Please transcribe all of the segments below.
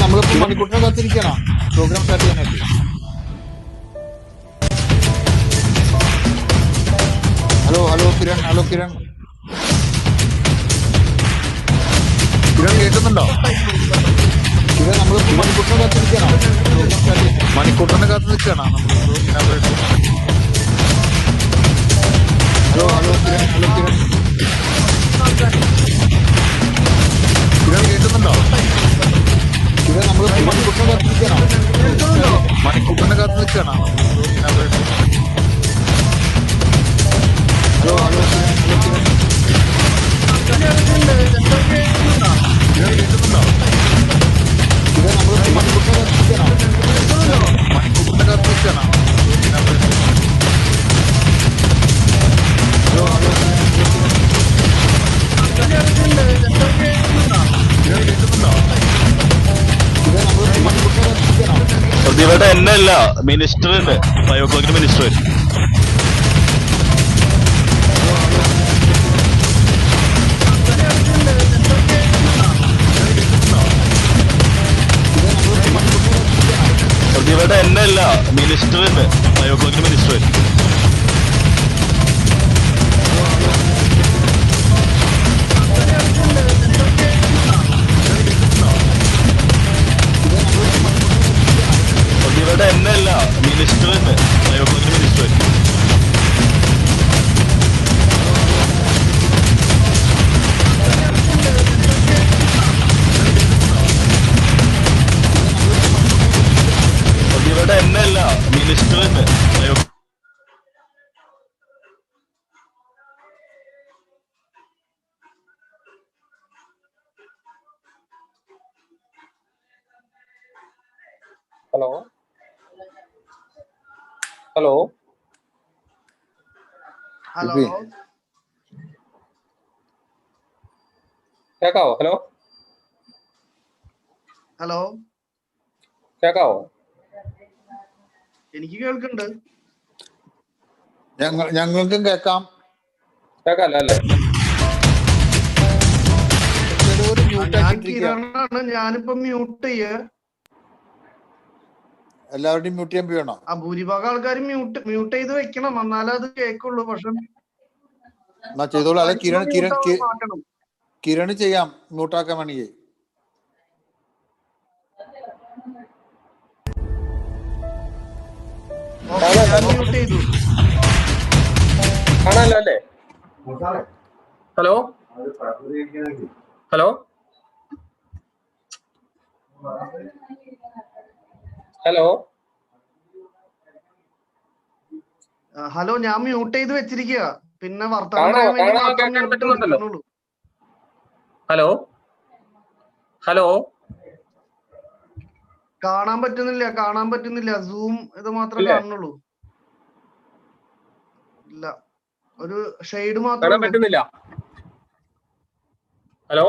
നമ്മളിപ്പോ മണിക്കൂട്ടിനെ കാത്തിരിക്കണം programme start ചെയ്യാനായിട്ട്. ഹലോ കിരൺ. കിരൺ കേൾക്കുന്നുണ്ടോ? കിരൺ നമ്മളിപ്പോ മണിക്കൂട്ടിനെ കാത്തിരിക്കണം പ്രോഗ്രാം സ്റ്റാർട്ട് ചെയ്യാൻ. മണിക്കൂട്ടിനെ കാത്ത് നിൽക്കണം നമ്മൾ. ഹലോ കിരൺ. കിരൺ കേൾക്കുന്നുണ്ടോ? കിരൺ നമ്മളിപ്പോ മണിക്കൂട്ടിനെ കാത്തിരിക്കണം. മണിക്കൂട്ടിനെ കാത്ത് നിൽക്കണം നമ്മൾ. ഹലോ കിരൺ. കേൾക്കുന്നുണ്ടോ? കിരൺ നമ്മളിപ്പോ മണിക്കൂട്ടിനെ കാത്തിരിക്കണം. മണിക്കൂട്ടിനെ കാത്ത് നിൽക്കണം. പ്രതിഭയുടെ എന്നെ അല്ല, മിനിസ്റ്റർ ഉണ്ട്. 5 o'clock മിനിസ്റ്റർ വരും. പ്രതിഭയുടെ എന്നെ അല്ല, മിനിസ്റ്റർ ഉണ്ട്. 5 o'clock മിനിസ്റ്റർ വരും. പ്രതിഭയുടെ എന്നെ അല്ല, മിനിസ്റ്റർ ഉണ്ട്. 5 o'clock മിനിസ്റ്റർ വരും. പ്രതിഭയുടെ എന്നെ അല്ല, മിനിസ്റ്റർ ഉണ്ട്. ഹലോ കേക്കാവോ? കേക്കാവോ? എനിക്ക് കേൾക്കുന്നുണ്ട്. ഞങ്ങൾക്കും കേൾക്കാം. കേക്കാല്ലേ? ഞാനിപ്പോ മ്യൂട്ട് ചെയ്യേ. എല്ലാവരുടെയും മ്യൂട്ട് ചെയ്യാൻ വേണോ? ഭൂരിഭാഗം ആൾക്കാരും മ്യൂട്ട് ചെയ്ത് വെക്കണം, എന്നാലേ അത് കേക്കുള്ളൂ. പക്ഷെ ചെയ്തോളൂ. അല്ലെ കിരണ് ചെയ്യാം മ്യൂട്ടാക്കാൻ വേണമെങ്കിൽ. മ്യൂട്ട് ചെയ്തു. കാണാലോ അല്ലേ? ഹലോ ഹലോ, ഞാൻ മ്യൂട്ട് ചെയ്ത് വെച്ചിരിക്കുക. പിന്നെ വർത്തമാനം പറയാൻ വേണ്ടി മാത്രം പറ്റുന്നുണ്ടല്ലോ. ഹലോ കാണാൻ പറ്റുന്നില്ല. സൂം ഇത് മാത്രമേ കാണുന്നുള്ളൂ. ഇല്ല, ഒരു ഷെയ്ഡ് മാത്രം പറ്റുന്നില്ല. ഹലോ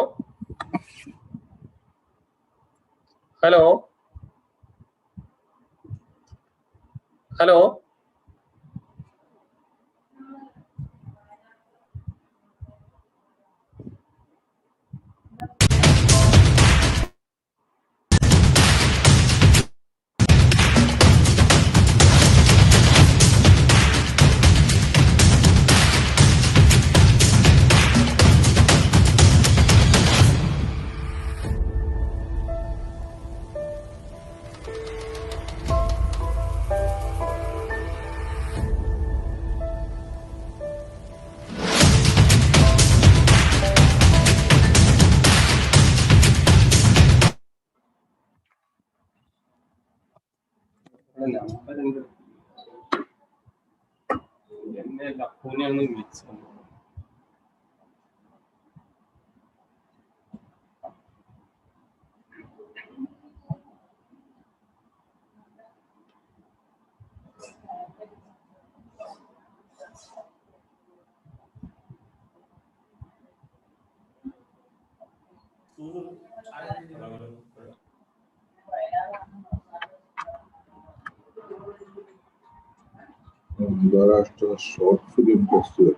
അന്താരാഷ്ട്ര ഷോർട്ട് ഫിലിം ഫെസ്റ്റിവൽ.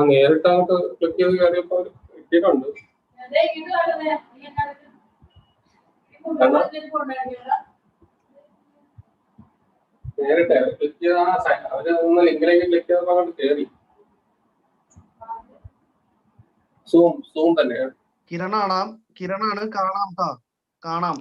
നേരിട്ട് അങ്ങോട്ട് ക്ലിക്ക് ചെയ്ത് കയറിയപ്പോൾ കിട്ടിയിട്ടുണ്ട്. നേരിട്ട് ക്ലിക്ക് ചെയ്ത അവര് ഒന്ന് ലിങ്കിലേക്ക് ക്ലിക്ക് ചെയ്തപ്പോ അങ്ങോട്ട് കയറി. സൂം തന്നെ. കിരണാണ് കാണാം ട്ടാ. കാണാം.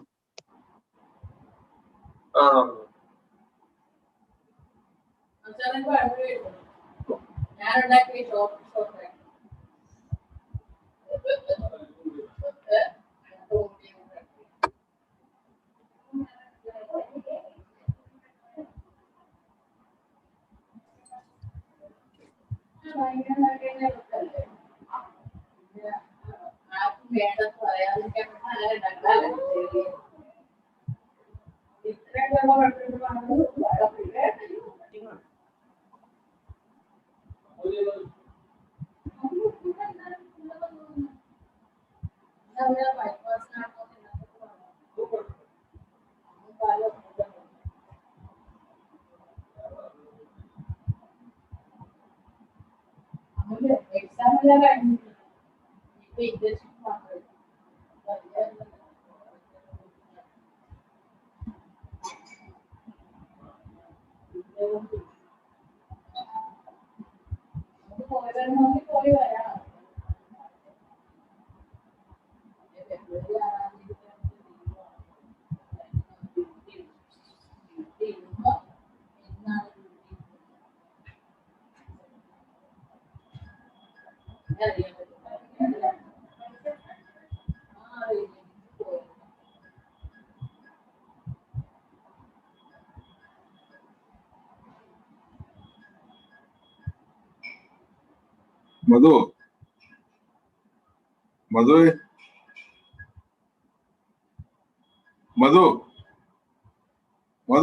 മധു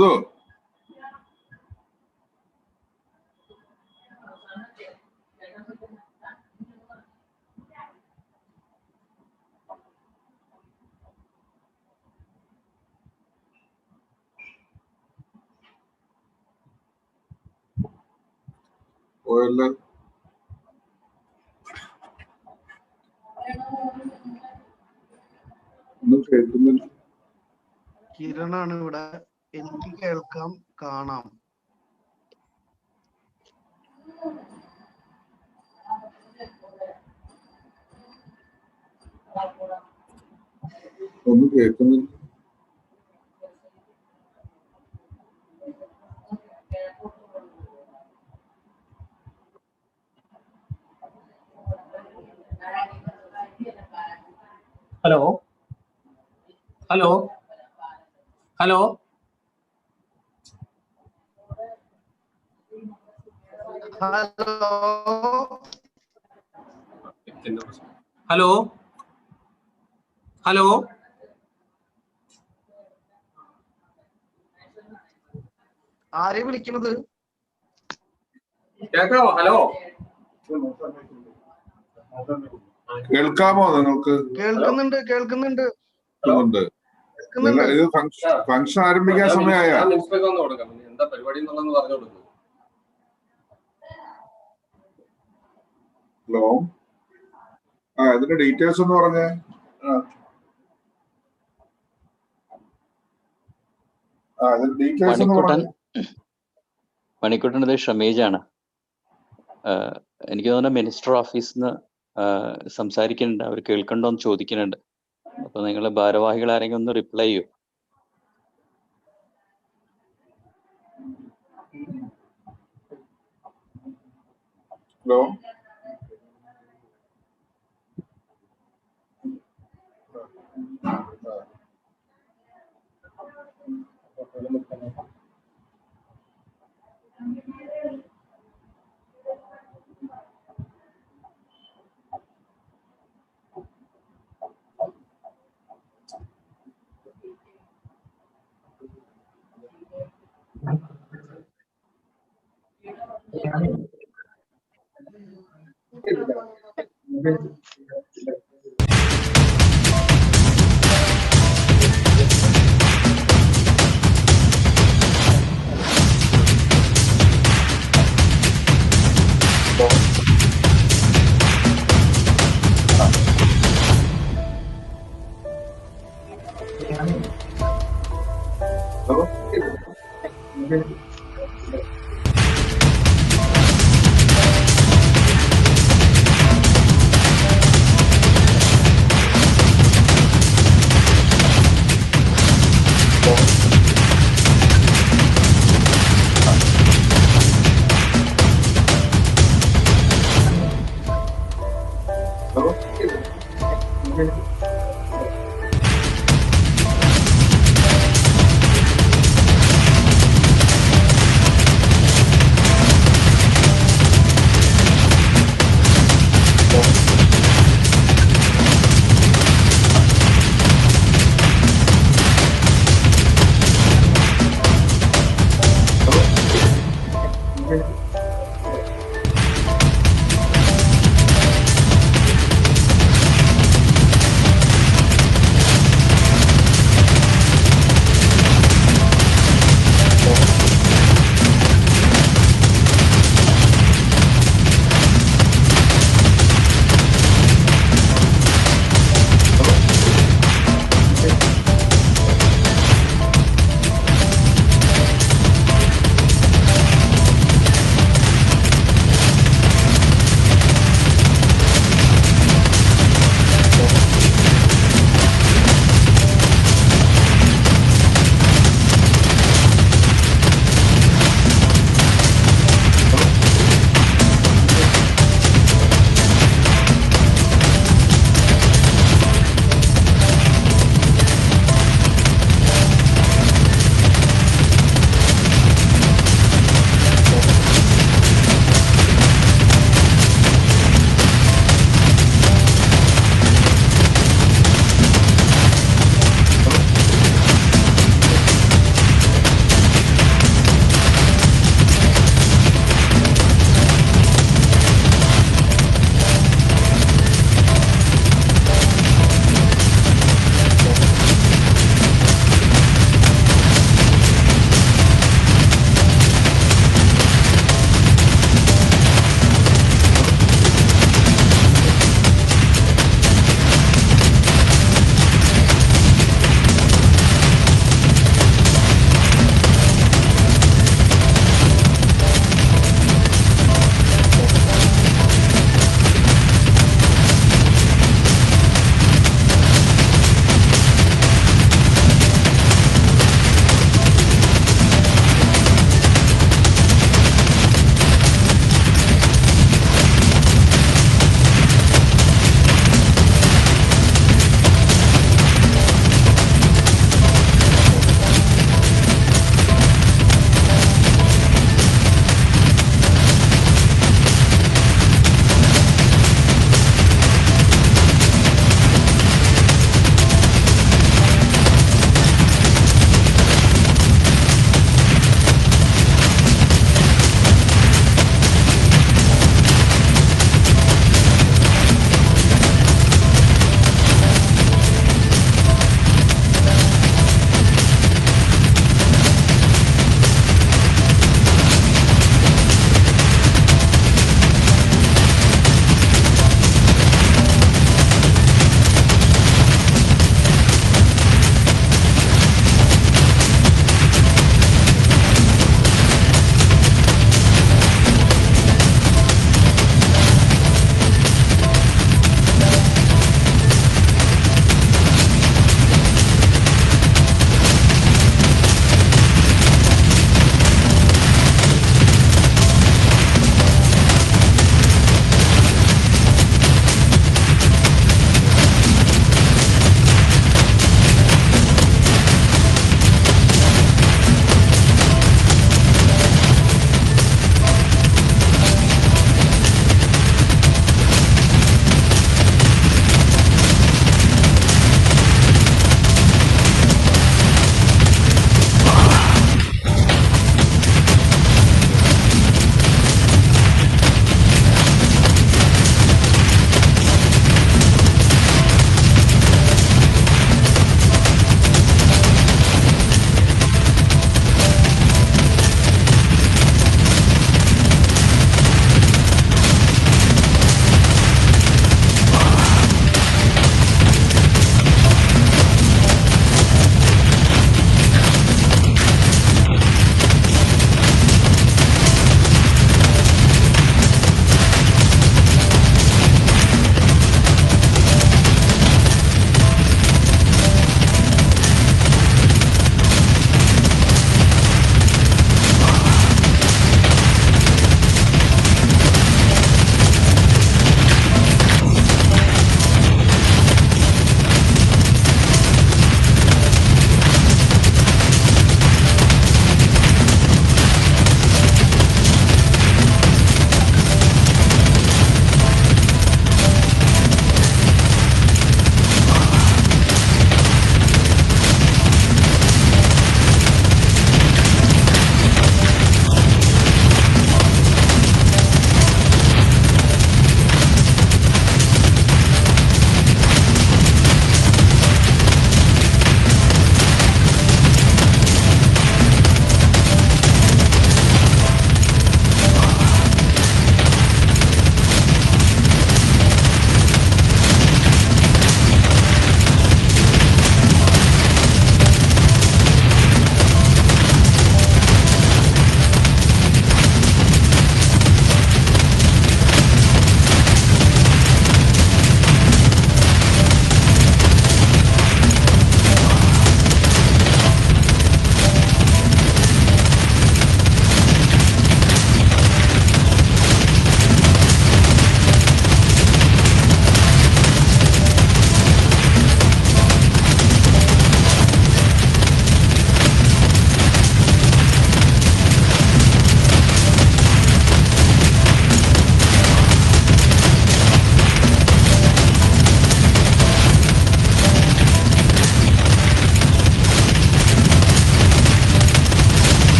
പോയല്ല. ഒന്നും കേൾക്കുന്നില്ല. കിരണാണ് ഇവിടെ. എനിക്ക് കേൾക്കാം, കാണാം. ഒന്നും കേൾക്കുന്നില്ല. Hello hello hello hello hello ആരെ വിളിക്കണത്? കേൾക്കാമോ? ഹലോ കേൾക്കാമോ നിങ്ങൾക്ക്? കേൾക്കുന്നുണ്ട്. ഇത് ഫംഗ്ഷൻ ആരംഭിക്കാൻ സമയമായ? എന്താ പരിപാടി എന്നുള്ളതെന്ന് പറഞ്ഞു കൊടുക്കും. ഹലോ, ഇതിന്റെ ഡീറ്റെയിൽസ് ഒന്ന് പറഞ്ഞേ. മണിക്കുട്ടൻ, ഇത് ഷമീജാണ്. എനിക്ക് തോന്നുന്നു മിനിസ്റ്റർ ഓഫീസിൽ നിന്ന് സംസാരിക്കുന്നുണ്ട്. അവർ കേൾക്കണ്ടോന്ന് ചോദിക്കുന്നുണ്ട്. അപ്പൊ നിങ്ങൾ ഭാരവാഹികൾ ആരെങ്കിലും ഒന്ന് റിപ്ലൈ ചെയ്യൂ. ഹലോ,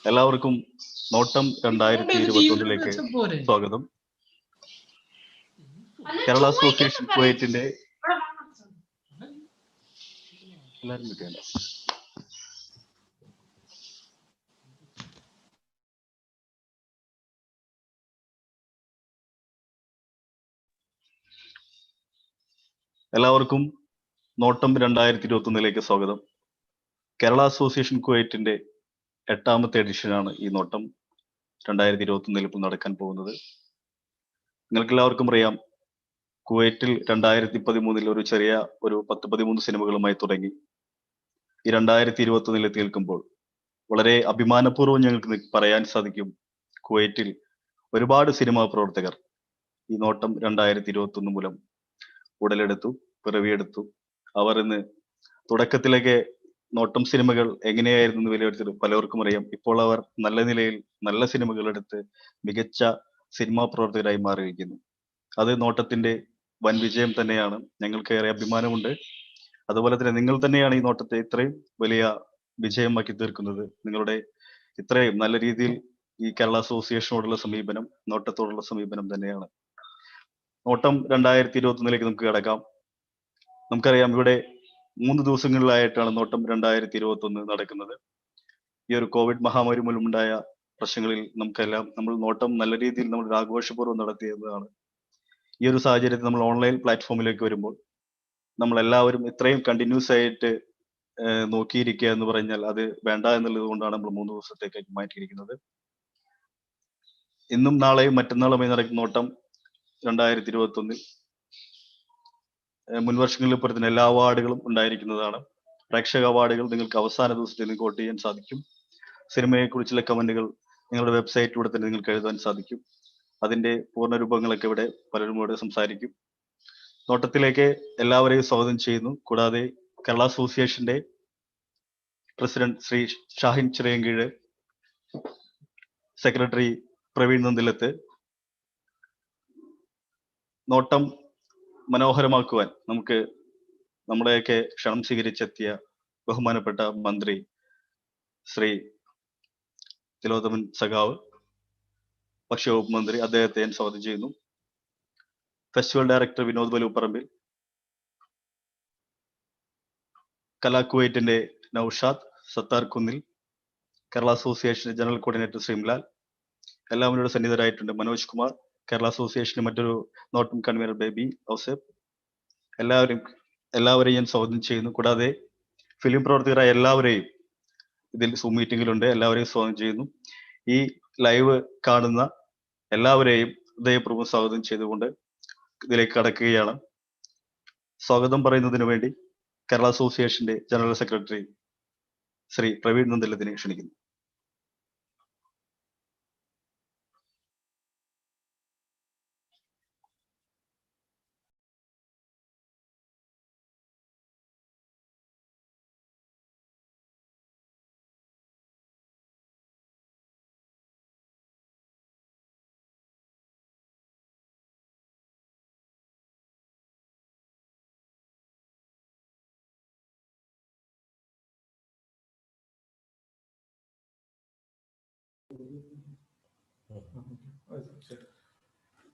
എല്ലാവർക്കും നോട്ടം 2021 സ്വാഗതം. കേരള അസോസിയേഷൻ കുവൈറ്റിന്റെ എല്ലാവരും കിട്ടിയല്ല എല്ലാവർക്കും നോട്ടം 2021 സ്വാഗതം. കേരള അസോസിയേഷൻ കുവൈറ്റിന്റെ 8ാമത്തെ എഡിഷനാണ് ഈ നോട്ടം 2021 ഇപ്പോൾ നടക്കാൻ പോകുന്നത്. നിങ്ങൾക്ക് എല്ലാവർക്കും അറിയാം, കുവൈറ്റിൽ 2013 ഒരു ചെറിയ 10-13 സിനിമകളുമായി തുടങ്ങി ഈ 2021 എത്തി നിൽക്കുമ്പോൾ വളരെ അഭിമാനപൂർവ്വം ഞങ്ങൾക്ക് പറയാൻ സാധിക്കും, കുവൈറ്റിൽ ഒരുപാട് സിനിമാ പ്രവർത്തകർ ഈ നോട്ടം 2021 മൂലം ഉടലെടുത്തു, പിറവിയെടുത്തു. അവർ ഇന്ന് തുടക്കത്തിലൊക്കെ നോട്ടം സിനിമകൾ എങ്ങനെയായിരുന്നു എന്ന് വിലയിരുത്തി പലർക്കും അറിയാം. ഇപ്പോൾ അവർ നല്ല നിലയിൽ നല്ല സിനിമകൾ എടുത്ത് മികച്ച സിനിമാ പ്രവർത്തകരായി മാറിയിരിക്കുന്നു. അത് നോട്ടത്തിന്റെ വൻ വിജയം തന്നെയാണ്. ഞങ്ങൾക്ക് ഏറെ അഭിമാനമുണ്ട്. അതുപോലെ തന്നെ നിങ്ങൾ തന്നെയാണ് ഈ നോട്ടത്തെ ഇത്രയും വലിയ വിജയമാക്കി തീർക്കുന്നത്. നിങ്ങളുടെ ഇത്രയും നല്ല രീതിയിൽ ഈ കേരള അസോസിയേഷനോടുള്ള സമീപനം, നോട്ടത്തോടുള്ള സമീപനം തന്നെയാണ്. നോട്ടം 2021 നമുക്ക് കിടക്കാം. നമുക്കറിയാം, ഇവിടെ 3 ദിവസങ്ങളിലായിട്ടാണ് നോട്ടം 2021 നടക്കുന്നത്. ഈ ഒരു കോവിഡ് മഹാമാരി മൂലമുണ്ടായ പ്രശ്നങ്ങളിൽ നമുക്കെല്ലാം നമ്മൾ നോട്ടം നല്ല രീതിയിൽ നമ്മൾ ആഘോഷപൂർവ്വം നടത്തിയതാണ്. ഈ ഒരു സാഹചര്യത്തിൽ നമ്മൾ ഓൺലൈൻ പ്ലാറ്റ്ഫോമിലേക്ക് വരുമ്പോൾ നമ്മൾ എല്ലാവരും ഇത്രയും കണ്ടിന്യൂസ് ആയിട്ട് നോക്കിയിരിക്കുക എന്ന് പറഞ്ഞാൽ അത് വേണ്ട എന്നുള്ളത് കൊണ്ടാണ് നമ്മൾ 3 ദിവസത്തേക്ക് മാറ്റിയിരിക്കുന്നത്. ഇന്നും നാളെയും മറ്റന്നാളുമായി നടക്കുന്ന നോട്ടം 2021 മുൻവർഷങ്ങളിൽ പോലെ തന്നെ എല്ലാ അവാർഡുകളും ഉണ്ടായിരിക്കുന്നതാണ്. പ്രേക്ഷക അവാർഡുകൾ നിങ്ങൾക്ക് അവസാന ദിവസത്തിൽ നിങ്ങൾക്ക് വോട്ട് ചെയ്യാൻ സാധിക്കും. സിനിമയെ കുറിച്ചുള്ള കമന്റുകൾ നിങ്ങളുടെ വെബ്സൈറ്റിലൂടെ തന്നെ നിങ്ങൾക്ക് എഴുതാൻ സാധിക്കും. അതിന്റെ പൂർണ്ണ രൂപങ്ങളൊക്കെ ഇവിടെ പലരും ഇവിടെ സംസാരിക്കും. നോട്ടത്തിലേക്ക് എല്ലാവരെയും സ്വാഗതം ചെയ്യുന്നു. കൂടാതെ കേരള അസോസിയേഷന്റെ പ്രസിഡന്റ് ശ്രീ ഷാഹിൻ ചിറയൻകീഴ്, സെക്രട്ടറി പ്രവീൺ നന്ദിലത്ത്, നോട്ടം മനോഹരമാക്കുവാൻ നമുക്ക് നമ്മുടെയൊക്കെ ക്ഷണം സ്വീകരിച്ചെത്തിയ ബഹുമാനപ്പെട്ട മന്ത്രി ശ്രീ തിലോത്തമൻ സഖാവ്, ഭക്ഷ്യവകുപ്പ് മന്ത്രി, അദ്ദേഹത്തെ ഞാൻ സ്വാഗതം ചെയ്യുന്നു. ഫെസ്റ്റിവൽ ഡയറക്ടർ വിനോദ് ബലൂപ്പറമ്പിൽ, കലാ കുവൈറ്റിന്റെ നൌഷാദ്, സത്താർ കുന്നിൽ, കേരള അസോസിയേഷന്റെ ജനറൽ കോർഡിനേറ്റർ ശ്രീംലാൽ, എല്ലാവരുടെ സന്നിധരായിട്ടുണ്ട്. മനോജ് കുമാർ, കേരള അസോസിയേഷന്റെ മറ്റൊരു നോട്ടം കൺവീനർ ബേബി ഔസേബ്, എല്ലാവരെയും ഞാൻ സ്വാഗതം ചെയ്യുന്നു. കൂടാതെ ഫിലിം പ്രവർത്തകരായ എല്ലാവരെയും ഇതിൽ സൂം മീറ്റിംഗിലുണ്ട്. എല്ലാവരെയും സ്വാഗതം ചെയ്യുന്നു. ഈ ലൈവ് കാണുന്ന എല്ലാവരെയും ഹൃദയപൂർവ്വം സ്വാഗതം ചെയ്തുകൊണ്ട് ഇതിലേക്ക് കടക്കുകയാണ്. സ്വാഗതം പറയുന്നതിന് വേണ്ടി കേരള അസോസിയേഷന്റെ ജനറൽ സെക്രട്ടറി ശ്രീ പ്രവീൺ നന്ദിലത്തിനെ ക്ഷണിക്കുന്നു.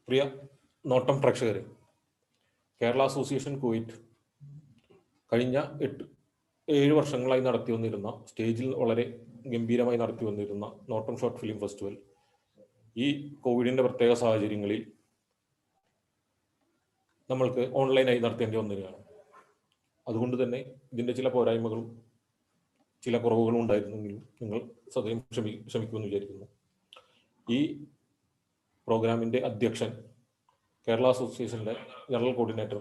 പ്രിയ നോട്ടം പ്രേക്ഷകരെ, കേരള അസോസിയേഷൻ കുവൈറ്റ് കഴിഞ്ഞ 7 വർഷങ്ങളായി നടത്തി വന്നിരുന്ന, സ്റ്റേജിൽ വളരെ ഗംഭീരമായി നടത്തി വന്നിരുന്ന നോട്ടം ഷോർട്ട് ഫിലിം ഫെസ്റ്റിവൽ ഈ കോവിഡിൻ്റെ പ്രത്യേക സാഹചര്യങ്ങളിൽ നമ്മൾക്ക് ഓൺലൈനായി നടത്തേണ്ടി വന്നിരിക്കുകയാണ്. അതുകൊണ്ട് തന്നെ ഇതിൻ്റെ ചില പോരായ്മകളും ചില കുറവുകളും ഉണ്ടായിരുന്നെങ്കിലും നിങ്ങൾ സദയം ക്ഷമിക്കുമെന്ന് വിചാരിക്കുന്നു. ഈ പ്രോഗ്രാമിൻ്റെ അധ്യക്ഷൻ കേരള അസോസിയേഷൻ്റെ ജനറൽ കോർഡിനേറ്റർ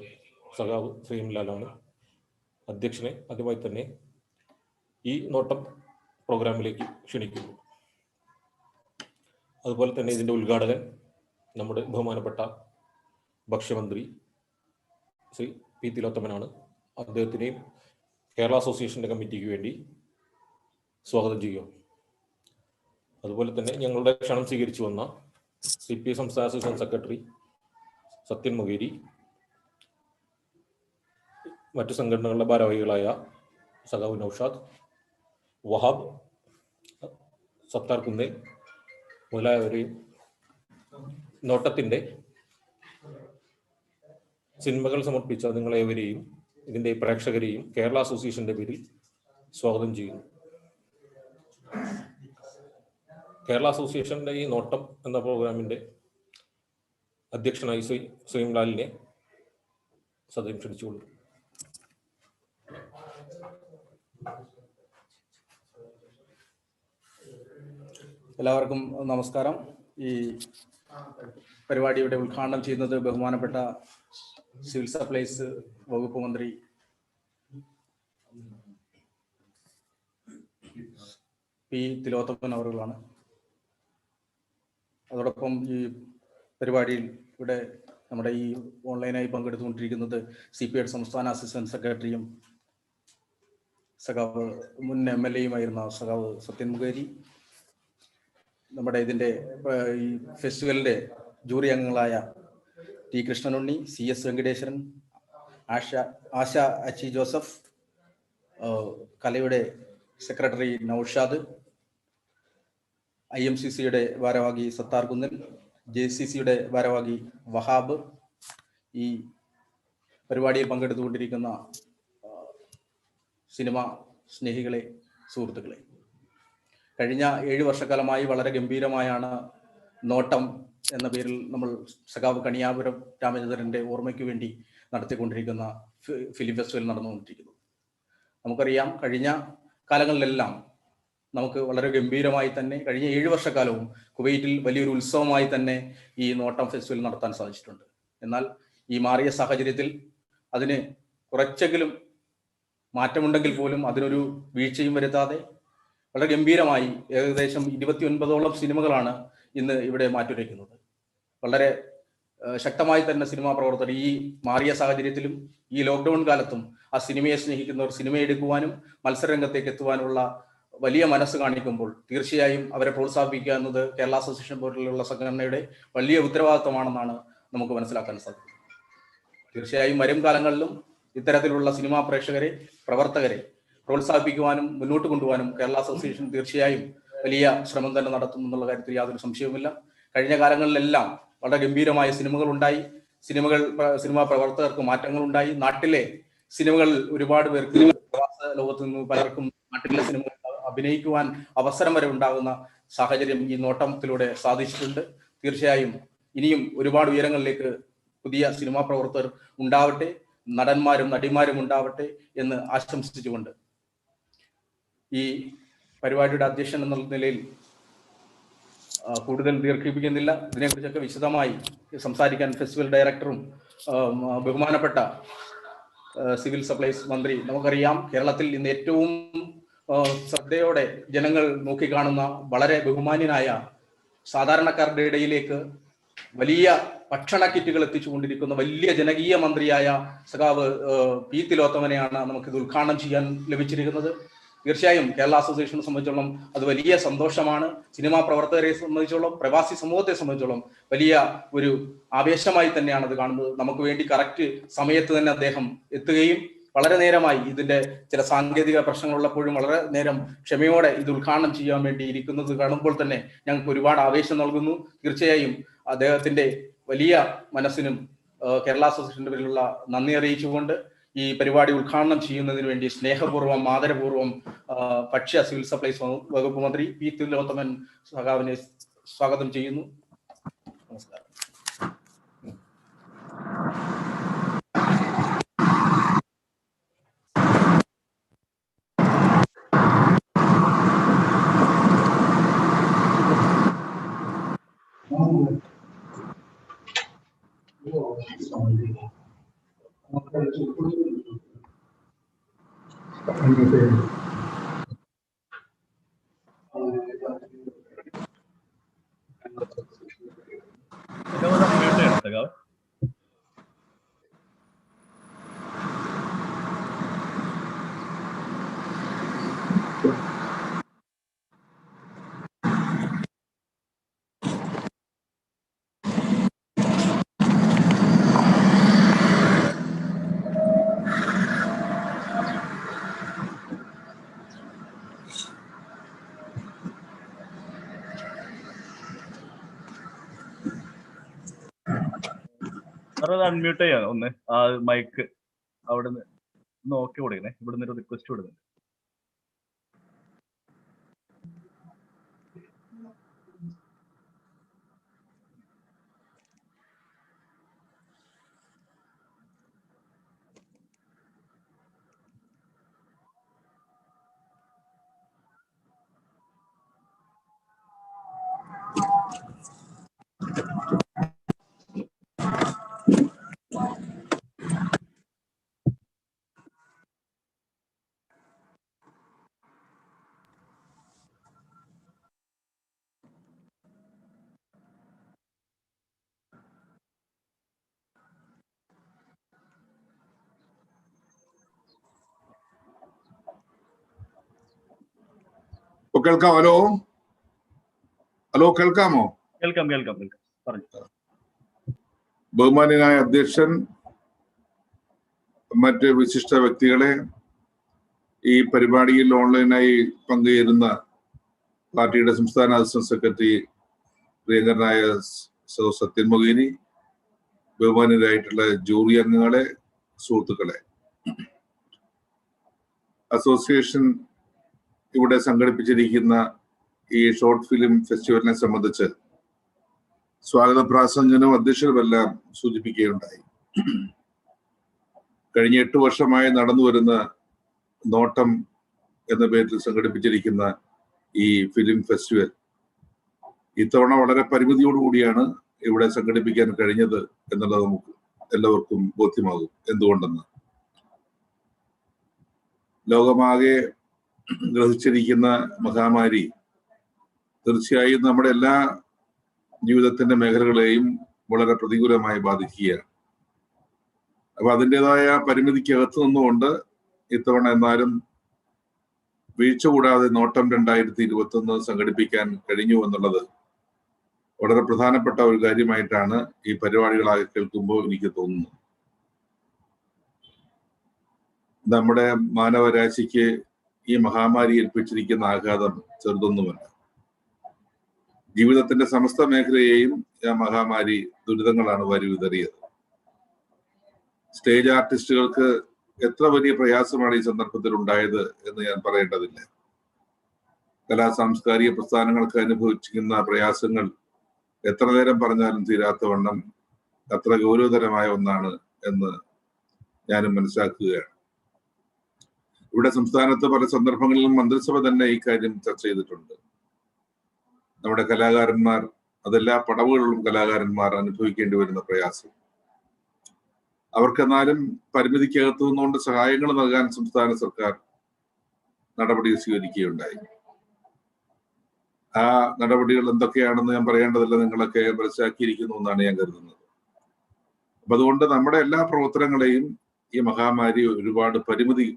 സഖാവ് ശ്രീംലാലാണ്. അധ്യക്ഷനെ ആദ്യമായി തന്നെ ഈ നോട്ടം പ്രോഗ്രാമിലേക്ക് ക്ഷണിക്കുന്നു. അതുപോലെ തന്നെ ഇതിൻ്റെ ഉദ്ഘാടകൻ നമ്മുടെ ബഹുമാനപ്പെട്ട ഭക്ഷ്യമന്ത്രി ശ്രീ പി തിലോത്തമനാണ്. അദ്ദേഹത്തിനെയും കേരള അസോസിയേഷൻ്റെ കമ്മിറ്റിക്ക് വേണ്ടി സ്വാഗതം ചെയ്യുക. അതുപോലെ തന്നെ ഞങ്ങളുടെ ക്ഷണം സ്വീകരിച്ചു വന്ന CPI സംസ്ഥാന അസിസ്റ്റന്റ് സെക്രട്ടറി സത്യൻ മുഖേരി, മറ്റു സംഘടനകളുടെ ഭാരവാഹികളായ സഖാവ് നൌഷാദ്, വഹാബ്, സത്താർ കുന്നേൽ മുതലായവരെയും നോട്ടത്തിൻ്റെ സിനിമകൾ സമർപ്പിച്ച നിങ്ങളേവരെയും ഇതിൻ്റെ പ്രേക്ഷകരെയും കേരള അസോസിയേഷന്റെ പേരിൽ സ്വാഗതം ചെയ്യുന്നു. കേരള അസോസിയേഷന്റെ ഈ നോട്ടം എന്ന പ്രോഗ്രാമിന്റെ അധ്യക്ഷനായി ശ്രീംലാലിനെ സദയം ക്ഷണിച്ചുകൊള്ളു. എല്ലാവർക്കും നമസ്കാരം. ഈ പരിപാടിയുടെ ഉദ്ഘാടനം ചെയ്യുന്നത് ബഹുമാനപ്പെട്ട സിവിൽ സപ്ലൈസ് വകുപ്പ് മന്ത്രി പി തിലോത്തമൻ അവറുകളാണ്. അതോടൊപ്പം ഈ പരിപാടിയിൽ ഇവിടെ നമ്മുടെ ഈ ഓൺലൈനായി പങ്കെടുത്തുകൊണ്ടിരിക്കുന്നത് CPI സംസ്ഥാന അസിസ്റ്റന്റ് സെക്രട്ടറിയും സഖാവ് മുൻ MLA-യുമായിരുന്ന സഖാവ് സത്യൻ മുഖേരി, നമ്മുടെ ഇതിൻ്റെ ഈ ഫെസ്റ്റിവലിൻ്റെ ജൂറി അംഗങ്ങളായ T കൃഷ്ണനുണ്ണി, CS വെങ്കടേശ്വരൻ, ആശ അച്ചി ജോസഫ്, കലയുടെ സെക്രട്ടറി നൌഷാദ്, IMCC-യുടെ ഭാരവാഹി സത്താർ കുന്നൽ, JCC-യുടെ ഭാരവാഹി വഹാബ്, ഈ പരിപാടിയിൽ പങ്കെടുത്തുകൊണ്ടിരിക്കുന്ന സിനിമ സ്നേഹികളെ, സുഹൃത്തുക്കളെ, കഴിഞ്ഞ 7 വർഷക്കാലമായി വളരെ ഗംഭീരമായാണ് നോട്ടം എന്ന പേരിൽ നമ്മൾ സഖാവ് കണിയാപുരം രാമചന്ദ്രന്റെ ഓർമ്മയ്ക്ക് വേണ്ടി നടത്തിക്കൊണ്ടിരിക്കുന്ന ഫിലിം ഫെസ്റ്റിവൽ നടന്നുകൊണ്ടിരിക്കുന്നത്. നമുക്കറിയാം, കഴിഞ്ഞ കാലങ്ങളിലെല്ലാം നമുക്ക് വളരെ ഗംഭീരമായി തന്നെ കഴിഞ്ഞ 7 വർഷക്കാലവും കുവൈറ്റിൽ വലിയൊരു ഉത്സവമായി തന്നെ ഈ നോട്ടം ഫെസ്റ്റിവൽ നടത്താൻ സാധിച്ചിട്ടുണ്ട്. എന്നാൽ ഈ മാറിയ സാഹചര്യത്തിൽ അതിന് കുറച്ചെങ്കിലും മാറ്റമുണ്ടെങ്കിൽ പോലും അതിനൊരു വീഴ്ചയും വരുത്താതെ വളരെ ഗംഭീരമായി ഏകദേശം 29ഓളം സിനിമകളാണ് ഇന്ന് ഇവിടെ മാറ്റുരയ്ക്കുന്നത്. വളരെ ശക്തമായി തന്നെ സിനിമാ പ്രവർത്തകർ ഈ മാറിയ സാഹചര്യത്തിലും ഈ ലോക്ക്ഡൌൺ കാലത്തും ആ സിനിമയെ സ്നേഹിക്കുന്നവർ സിനിമ എടുക്കുവാനും മത്സരരംഗത്തേക്ക് എത്തുവാനുള്ള വലിയ മനസ്സ് കാണിക്കുമ്പോൾ തീർച്ചയായും അവരെ പ്രോത്സാഹിപ്പിക്കുക എന്നത് കേരള അസോസിയേഷൻ പോലുള്ള സംഘടനയുടെ വലിയ ഉത്തരവാദിത്തമാണെന്നാണ് നമുക്ക് മനസ്സിലാക്കാൻ സാധിക്കുന്നത്. തീർച്ചയായും വരും കാലങ്ങളിലും ഇത്തരത്തിലുള്ള സിനിമാ പ്രേക്ഷകരെ, പ്രവർത്തകരെ പ്രോത്സാഹിപ്പിക്കുവാനും മുന്നോട്ട് കൊണ്ടുപോകാനും കേരള അസോസിയേഷൻ തീർച്ചയായും വലിയ ശ്രമം തന്നെ നടത്തും എന്നുള്ള കാര്യത്തിൽ യാതൊരു സംശയവുമില്ല. കഴിഞ്ഞ കാലങ്ങളിലെല്ലാം വളരെ ഗംഭീരമായ സിനിമകൾ ഉണ്ടായി, സിനിമാ പ്രവർത്തകർക്ക് മാറ്റങ്ങൾ ഉണ്ടായി. നാട്ടിലെ സിനിമകൾ ഒരുപാട് പേർക്ക്, പ്രവാസ ലോകത്ത് നിന്ന് പലർക്കും നാട്ടിലെ സിനിമകൾ അഭിനയിക്കുവാൻ അവസരം വരെ ഉണ്ടാകുന്ന സാഹചര്യം ഈ നോട്ടത്തിലൂടെ സാധിച്ചിട്ടുണ്ട്. തീർച്ചയായും ഇനിയും ഒരുപാട് ഉയരങ്ങളിലേക്ക് പുതിയ സിനിമാ പ്രവർത്തകർ ഉണ്ടാവട്ടെ, നടന്മാരും നടിമാരും ഉണ്ടാവട്ടെ എന്ന് ആശംസിച്ചുകൊണ്ട് ഈ പരിപാടിയുടെ അധ്യക്ഷൻ എന്ന നിലയിൽ കൂടുതൽ ദീർഘിപ്പിക്കുന്നില്ല. ഇതിനെക്കുറിച്ചൊക്കെ വിശദമായി സംസാരിക്കാൻ ഫെസ്റ്റിവൽ ഡയറക്ടറും ബഹുമാനപ്പെട്ട സിവിൽ സപ്ലൈസ് മന്ത്രി, നമുക്കറിയാം കേരളത്തിൽ ഇന്ന് ഏറ്റവും ശ്രദ്ധയോടെ ജനങ്ങൾ നോക്കിക്കാണുന്ന വളരെ ബഹുമാന്യനായ സാധാരണക്കാരുടെ ഇടയിലേക്ക് വലിയ ഭക്ഷണ കിറ്റുകൾ എത്തിച്ചുകൊണ്ടിരിക്കുന്ന വലിയ ജനകീയ മന്ത്രിയായ സഖാവ് പി തിലോത്തമനെയാണ് നമുക്കിത് ഉദ്ഘാടനം ചെയ്യാൻ ലഭിച്ചിരിക്കുന്നത്. തീർച്ചയായും കേരള അസോസിയേഷനെ സംബന്ധിച്ചോളം അത് വലിയ സന്തോഷമാണ്. സിനിമാ പ്രവർത്തകരെ സംബന്ധിച്ചോളം, പ്രവാസി സമൂഹത്തെ സംബന്ധിച്ചോളം വലിയ ഒരു ആവേശമായി തന്നെയാണ് അത് കാണുന്നത്. നമുക്ക് വേണ്ടി കറക്റ്റ് സമയത്ത് തന്നെ അദ്ദേഹം എത്തുകയും വളരെ നേരമായി ഇതിന്റെ ചില സാങ്കേതിക പ്രശ്നങ്ങളുള്ളപ്പോഴും വളരെ നേരം ക്ഷമയോടെ ഇത് ഉദ്ഘാടനം ചെയ്യാൻ വേണ്ടി ഇരിക്കുന്നത് കാണുമ്പോൾ തന്നെ ഞങ്ങൾക്ക് ഒരുപാട് ആവേശം നൽകുന്നു. തീർച്ചയായും അദ്ദേഹത്തിന്റെ വലിയ മനസ്സിനും കേരള അസോസിയേഷന്റെ പേരിലുള്ള നന്ദി അറിയിച്ചുകൊണ്ട് ഈ പരിപാടി ഉദ്ഘാടനം ചെയ്യുന്നതിന് വേണ്ടി സ്നേഹപൂർവ്വം ആദരപൂർവ്വം ഭക്ഷ്യ സിവിൽ സപ്ലൈസ് വകുപ്പ് മന്ത്രി പി തിലോത്തമൻ സഖാവിനെ സ്വാഗതം ചെയ്യുന്നു. നമസ്കാരം. ബ്രദർ അത് അൺമ്യൂട്ട് ചെയ്യാം ഒന്ന്, ആ മൈക്ക് അവിടെ നിന്ന് ഒന്ന് ഓക്കെ കൊടുക്കണേ. ഇവിടെ നിന്ന് ഒരു റിക്വസ്റ്റ് കൊടുക്കുന്നുണ്ട്. കേൾക്കാം. ഹലോ ഹലോ, കേൾക്കാമോ? കേൾക്കാം കേൾക്കാം കേൾക്കാം, പറഞ്ഞു. ബഹുമാന്യനായ അധ്യക്ഷൻ, മറ്റ് വിശിഷ്ട വ്യക്തികളെ, ഈ പരിപാടിയിൽ ഓൺലൈനായി പങ്കുചേരുന്ന പാർട്ടിയുടെ സംസ്ഥാന അസിസ്റ്റന്റ് സെക്രട്ടറി പ്രിയങ്കരനായ സത്യൻ മൊയ്‌നി, ബഹുമാന്യരായിട്ടുള്ള ജൂറി അംഗങ്ങളെ, സുഹൃത്തുക്കളെ, അസോസിയേഷൻ ഇവിടെ സംഘടിപ്പിച്ചിരിക്കുന്ന ഈ ഷോർട്ട് ഫിലിം ഫെസ്റ്റിവലിനെ സംബന്ധിച്ച് സ്വാഗത പ്രാസംഗനും അധ്യക്ഷരുമെല്ലാം സൂചിപ്പിക്കുകയുണ്ടായി. കഴിഞ്ഞ 8 വർഷമായി നടന്നു വരുന്ന നോട്ടം എന്ന പേരിൽ സംഘടിപ്പിച്ചിരിക്കുന്ന ഈ ഫിലിം ഫെസ്റ്റിവൽ ഇത്തവണ വളരെ പരിമിതിയോടുകൂടിയാണ് ഇവിടെ സംഘടിപ്പിക്കാൻ കഴിഞ്ഞത് എന്നുള്ളത് നമുക്ക് എല്ലാവർക്കും ബോധ്യമാകും. എന്തുകൊണ്ടെന്ന് ലോകമാകെ ഗ്രഹിച്ചിരിക്കുന്ന മഹാമാരി തീർച്ചയായും നമ്മുടെ എല്ലാ ജീവിതത്തിന്റെ മേഖലകളെയും വളരെ പ്രതികൂലമായി ബാധിക്കുകയാണ്. അപ്പൊ അതിൻ്റെതായ പരിമിതിക്കകത്ത് നിന്നുകൊണ്ട് ഇത്തവണ എന്നാലും വീഴ്ച കൂടാതെ നോട്ടം 2021 സംഘടിപ്പിക്കാൻ കഴിഞ്ഞു എന്നുള്ളത് വളരെ പ്രധാനപ്പെട്ട ഒരു കാര്യമായിട്ടാണ് ഈ പരിപാടികളാകെ കേൾക്കുമ്പോൾ എനിക്ക് തോന്നുന്നത്. നമ്മുടെ മാനവരാശിക്ക് ഈ മഹാമാരി ഏൽപ്പിച്ചിരിക്കുന്ന ആഘാതം ചെറുതൊന്നുമല്ല. ജീവിതത്തിന്റെ സമസ്ത മേഖലയെയും ആ മഹാമാരി ദുരിതങ്ങളാണ് വാരി വിതറിയത്. സ്റ്റേജ് ആർട്ടിസ്റ്റുകൾക്ക് എത്ര വലിയ പ്രയാസമാണ് ഈ സന്ദർഭത്തിൽ ഉണ്ടായത് എന്ന് ഞാൻ പറയേണ്ടതില്ല. കലാ സാംസ്കാരിക പ്രസ്ഥാനങ്ങൾക്ക് അനുഭവിച്ചിരിക്കുന്ന പ്രയാസങ്ങൾ എത്ര നേരം പറഞ്ഞാലും തീരാത്തവണ്ണം അത്ര ഗൗരവതരമായ ഒന്നാണ് എന്ന് ഞാനും മനസ്സിലാക്കുകയാണ്. ഇവിടെ സംസ്ഥാനത്ത് പല സന്ദർഭങ്ങളിലും മന്ത്രിസഭ തന്നെ ഇക്കാര്യം ചർച്ച ചെയ്തിട്ടുണ്ട്. നമ്മുടെ കലാകാരന്മാർ, അതെല്ലാ പടവുകളിലും കലാകാരന്മാർ അനുഭവിക്കേണ്ടി വരുന്ന പ്രയാസം, അവർക്കെന്നാലും പരിമിതിക്കകത്തു നിന്നുകൊണ്ട് സഹായങ്ങൾ നൽകാൻ സംസ്ഥാന സർക്കാർ നടപടി സ്വീകരിക്കുകയുണ്ടായി. ആ നടപടികൾ എന്തൊക്കെയാണെന്ന് ഞാൻ പറയേണ്ടതില്ല, നിങ്ങളൊക്കെ മനസ്സിലാക്കിയിരിക്കുന്നു എന്നാണ് ഞാൻ കരുതുന്നത്. അപ്പൊ അതുകൊണ്ട് നമ്മുടെ എല്ലാ പ്രവർത്തനങ്ങളെയും ഈ മഹാമാരി ഒരുപാട് പരിമിതി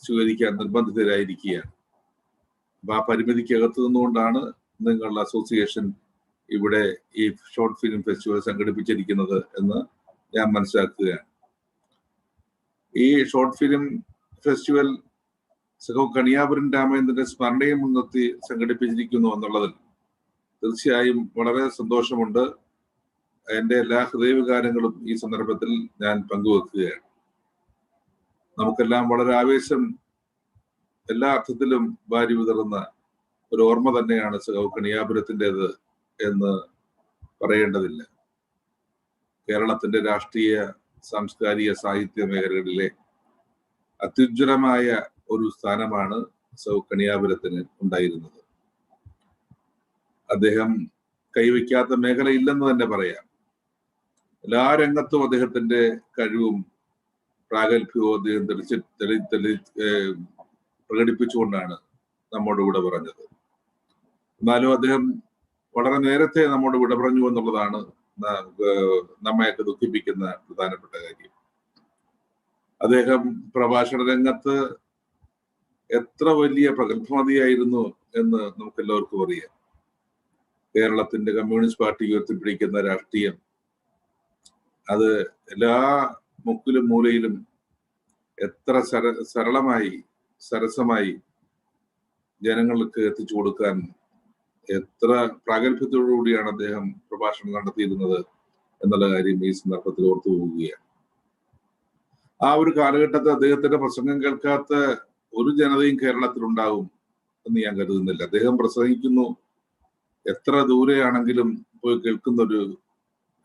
സ്വീകരിക്കാൻ നിർബന്ധിതരായിരിക്കുകയാണ്. അപ്പൊ ആ പരിമിതിക്കകത്തു നിന്നുകൊണ്ടാണ് നിങ്ങളുടെ അസോസിയേഷൻ ഇവിടെ ഈ ഷോർട്ട് ഫിലിം ഫെസ്റ്റിവൽ സംഘടിപ്പിച്ചിരിക്കുന്നത് എന്ന് ഞാൻ മനസ്സിലാക്കുകയാണ്. ഈ ഷോർട്ട് ഫിലിം ഫെസ്റ്റിവൽ കണിയാപുരം രാമേന്ദ്രന്റെ സ്മരണയും മുൻനിർത്തി സംഘടിപ്പിച്ചിരിക്കുന്നു എന്നുള്ളതിൽ തീർച്ചയായും വളരെ സന്തോഷമുണ്ട്. എൻ്റെ എല്ലാ ഹൃദയവികാരങ്ങളും ഈ സന്ദർഭത്തിൽ ഞാൻ പങ്കുവെക്കുകയാണ്. നമുക്കെല്ലാം വളരെ ആവേശം എല്ലാ അർത്ഥത്തിലും വാരി വിതറുന്ന ഒരു ഓർമ്മ തന്നെയാണ് കണിയാപുരത്തിൻ്റെത് എന്ന് പറയേണ്ടതില്ല. കേരളത്തിന്റെ രാഷ്ട്രീയ, സാംസ്കാരിക, സാഹിത്യ മേഖലകളിലെ അത്യുജ്വലമായ ഒരു സ്ഥാനമാണ് കണിയാപുരത്തിന് ഉണ്ടായിരുന്നത്. അദ്ദേഹം കൈവയ്ക്കാത്ത മേഖലയില്ലെന്ന് തന്നെ പറയാം. എല്ലാ രംഗത്തും അദ്ദേഹത്തിന്റെ കഴിവും പ്രാഗൽഭ്യവും അദ്ദേഹം പ്രകടിപ്പിച്ചുകൊണ്ടാണ് നമ്മോട് വിട പറഞ്ഞത്. എന്നാലും അദ്ദേഹം വളരെ നേരത്തെ നമ്മോട് വിട പറഞ്ഞു എന്നുള്ളതാണ് നമ്മയൊക്കെ ദുഃഖിപ്പിക്കുന്ന പ്രധാനപ്പെട്ട കാര്യം. അദ്ദേഹം പ്രഭാഷണ രംഗത്ത് എത്ര വലിയ പ്രഗത്ഭമതിയായിരുന്നു എന്ന് നമുക്ക് എല്ലാവർക്കും അറിയാം. കേരളത്തിന്റെ കമ്മ്യൂണിസ്റ്റ് പാർട്ടി ഉയർത്തിപ്പിടിക്കുന്ന രാഷ്ട്രീയം അത് എല്ലാ മുക്കിലും മൂലയിലും എത്ര സരളമായി സരസമായി ജനങ്ങൾക്ക് എത്തിച്ചു കൊടുക്കാൻ എത്ര പ്രാഗൽഭ്യത്തോടുകൂടിയാണ് അദ്ദേഹം പ്രഭാഷണം നടത്തിയിരുന്നത് എന്നുള്ള കാര്യം ഈ സന്ദർഭത്തിൽ ഓർത്തു പോവുകയാണ്. ആ ഒരു കാലഘട്ടത്തിൽ അദ്ദേഹത്തിന്റെ പ്രസംഗം കേൾക്കാത്ത ഒരു ജനതയും കേരളത്തിലുണ്ടാവും എന്ന് ഞാൻ കരുതുന്നില്ല. അദ്ദേഹം പ്രസംഗിക്കുന്നു, എത്ര ദൂരെയാണെങ്കിലും പോയി കേൾക്കുന്ന ഒരു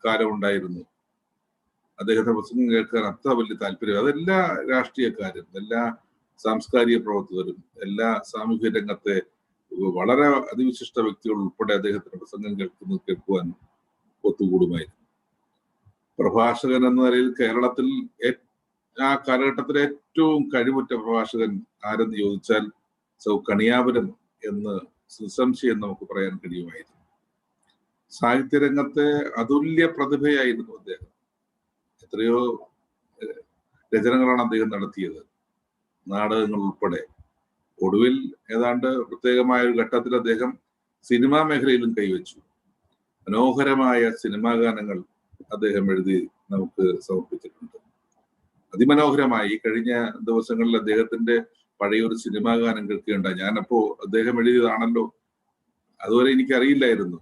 കാലമുണ്ടായിരുന്നു. അദ്ദേഹത്തിന്റെ പ്രസംഗം കേൾക്കാൻ അത്ര വലിയ താല്പര്യം. അതെല്ലാ രാഷ്ട്രീയക്കാരും, എല്ലാ സാംസ്കാരിക പ്രവർത്തകരും, എല്ലാ സാമൂഹ്യ രംഗത്തെ വളരെ അതിവിശിഷ്ട വ്യക്തികൾ ഉൾപ്പെടെ അദ്ദേഹത്തിന്റെ പ്രസംഗം കേൾക്കുവാൻ ഒത്തുകൂടുമായിരുന്നു. പ്രഭാഷകൻ എന്ന നിലയിൽ കേരളത്തിൽ ആ കാലഘട്ടത്തിലെ ഏറ്റവും കഴിവുറ്റ പ്രഭാഷകൻ ആരെന്ന് ചോദിച്ചാൽ കണിയാപുരം എന്ന് നിസ്സംശയം നമുക്ക് പറയാൻ കഴിയുമായിരുന്നു. സാഹിത്യരംഗത്തെ അതുല്യ പ്രതിഭയായിരുന്നു അദ്ദേഹം. എത്രയോ രചനകളാണ് അദ്ദേഹം നടത്തിയത്, നാടകങ്ങൾ ഉൾപ്പെടെ. ഒടുവിൽ ഏതാണ്ട് പ്രത്യേകമായ ഒരു ഘട്ടത്തിൽ അദ്ദേഹം സിനിമാ മേഖലയിലും കൈവച്ചു. മനോഹരമായ സിനിമാ ഗാനങ്ങൾ അദ്ദേഹം എഴുതി നമുക്ക് സമർപ്പിച്ചിട്ടുണ്ട്. അതിമനോഹരമായി കഴിഞ്ഞ ദിവസങ്ങളിൽ അദ്ദേഹത്തിന്റെ പഴയൊരു സിനിമാ ഗാനം കേൾക്കുകയുണ്ടായി. ഞാനപ്പോ അദ്ദേഹം എഴുതിയതാണല്ലോ, അതുവരെ എനിക്കറിയില്ലായിരുന്നു.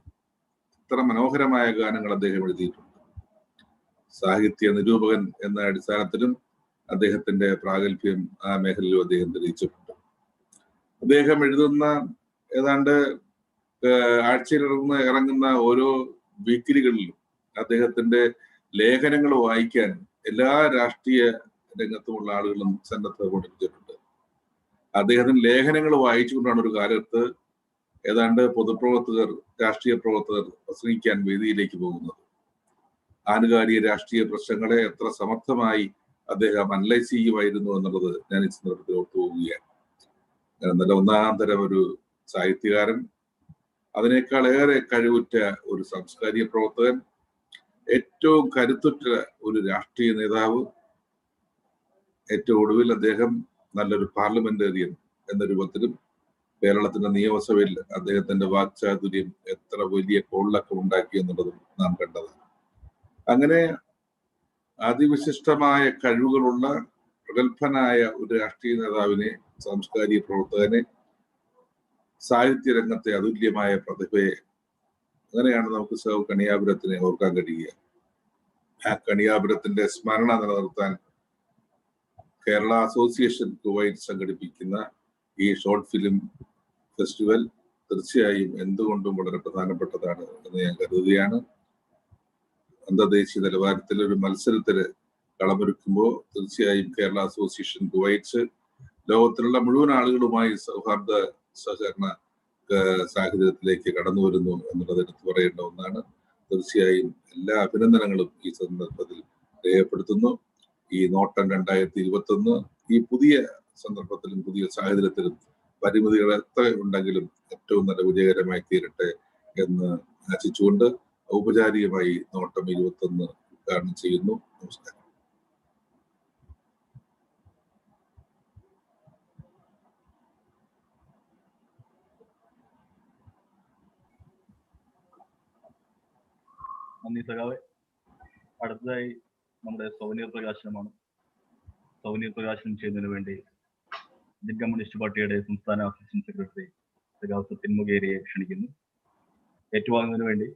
ഇത്ര മനോഹരമായ ഗാനങ്ങൾ അദ്ദേഹം എഴുതിയിട്ടുണ്ട്. സാഹിത്യ നിരൂപകൻ എന്ന അടിസ്ഥാനത്തിലും അദ്ദേഹത്തിന്റെ പ്രാഗൽഭ്യം ആ മേഖലയിലും അദ്ദേഹം തെളിയിച്ചിട്ടുണ്ട്. അദ്ദേഹം എഴുതുന്ന ഏതാണ്ട് ആഴ്ചയിൽ ഇറങ്ങുന്ന ഓരോ വീക്കിലികളിലും അദ്ദേഹത്തിന്റെ ലേഖനങ്ങൾ വായിക്കാൻ എല്ലാ രാഷ്ട്രീയ രംഗത്തുമുള്ള ആളുകളും സന്നദ്ധത കൊണ്ടിരിച്ചിട്ടുണ്ട്. അദ്ദേഹത്തിന്റെ ലേഖനങ്ങൾ വായിച്ചുകൊണ്ടാണ് ഒരു കാലത്ത് ഏതാണ്ട് പൊതുപ്രവർത്തകർ, രാഷ്ട്രീയ പ്രവർത്തകർ പ്രസംഗിക്കാൻ വേദിയിലേക്ക് പോകുന്നത്. ആനുകാലിക രാഷ്ട്രീയ പ്രശ്നങ്ങളെ എത്ര സമർത്ഥമായി അദ്ദേഹം അനലൈസ് ചെയ്യുമായിരുന്നു എന്നുള്ളത് ഞാൻ ഈ സന്ദർഭത്തിൽ ഓർത്തുപോവുകയാണ്. നല്ല ഒന്നാം തരം ഒരു സാഹിത്യകാരൻ, അതിനേക്കാൾ ഏറെ കഴിവുറ്റ ഒരു സാംസ്കാരിക പ്രവർത്തകൻ, ഏറ്റവും കരുത്തുറ്റ ഒരു രാഷ്ട്രീയ നേതാവ്, ഏറ്റവും ഒടുവിൽ അദ്ദേഹം നല്ലൊരു പാർലമെന്റേറിയൻ എന്ന രൂപത്തിലും കേരളത്തിന്റെ നിയമസഭയിൽ അദ്ദേഹത്തിന്റെ വാക്ചാതുര്യം എത്ര വലിയ കോളിളക്കം ഉണ്ടാക്കി എന്നുള്ളതും നാം കണ്ടതാണ്. അങ്ങനെ അതിവിശിഷ്ടമായ കഴിവുകളുള്ള പ്രഗത്ഭനായ ഒരു രാഷ്ട്രീയ നേതാവിനെ, സാംസ്കാരിക പ്രവർത്തകനെ, സാഹിത്യരംഗത്തെ അതുല്യമായ പ്രതിഭയെ, അങ്ങനെയാണ് നമുക്ക് കണിയാപുരത്തിനെ ഓർക്കാൻ കഴിയുക. ആ കണിയാപുരത്തിന്റെ സ്മരണ നിലനിർത്താൻ കേരള അസോസിയേഷൻ കുവൈറ്റ് സംഘടിപ്പിക്കുന്ന ഈ ഷോർട്ട് ഫിലിം ഫെസ്റ്റിവൽ തീർച്ചയായും എന്തുകൊണ്ടും വളരെ പ്രധാനപ്പെട്ടതാണ് എന്ന് ഞാൻ കരുതുകയാണ്. അന്തർദേശീയ നിലവാരത്തിൽ ഒരു മത്സരത്തിന് കളമൊരുക്കുമ്പോൾ തീർച്ചയായും കേരള അസോസിയേഷൻ കുവൈറ്റ് ലോകത്തിലുള്ള മുഴുവൻ ആളുകളുമായി സൗഹാർദ്ദ സഹകരണ സാഹചര്യത്തിലേക്ക് കടന്നു വരുന്നു എന്നുള്ളത് എടുത്തു പറയേണ്ട ഒന്നാണ്. തീർച്ചയായും എല്ലാ അഭിനന്ദനങ്ങളും ഈ സന്ദർഭത്തിൽ രേഖപ്പെടുത്തുന്നു. ഈ നോട്ടം 2021 ഈ പുതിയ സന്ദർഭത്തിലും പുതിയ സാഹചര്യത്തിലും പരിമിതികൾ എത്ര ഉണ്ടെങ്കിലും ഏറ്റവും നല്ല വിജയകരമായി തീരട്ടെ എന്ന് ആശിച്ചുകൊണ്ട് ഔപചാരികമായി നോട്ടം 21 ഉദ്ഘാടനം ചെയ്യുന്നു. നമസ്കാരം. നന്ദി സഖാവെ. അടുത്തതായി നമ്മുടെ സൗനീർ പ്രകാശനമാണ്. സൗനീർ പ്രകാശനം ചെയ്യുന്നതിന് വേണ്ടി ഇന്ത്യൻ കമ്മ്യൂണിസ്റ്റ് പാർട്ടിയുടെ സംസ്ഥാന അസിസ്റ്റന്റ് സെക്രട്ടറി സഖാവ് സത്യൻ മുഖേരിയെ ക്ഷണിക്കുന്നു. ഏറ്റുവാങ്ങുന്നതിന് വേണ്ടി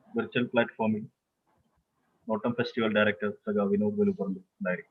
വെർച്വൽ പ്ലാറ്റ്ഫോമിൽ നോട്ടം ഫെസ്റ്റിവൽ ഡയറക്ടർ സഖാവ് വിനോദ് വെലുപ്പറമ്പ് ഉണ്ടായിരിക്കും.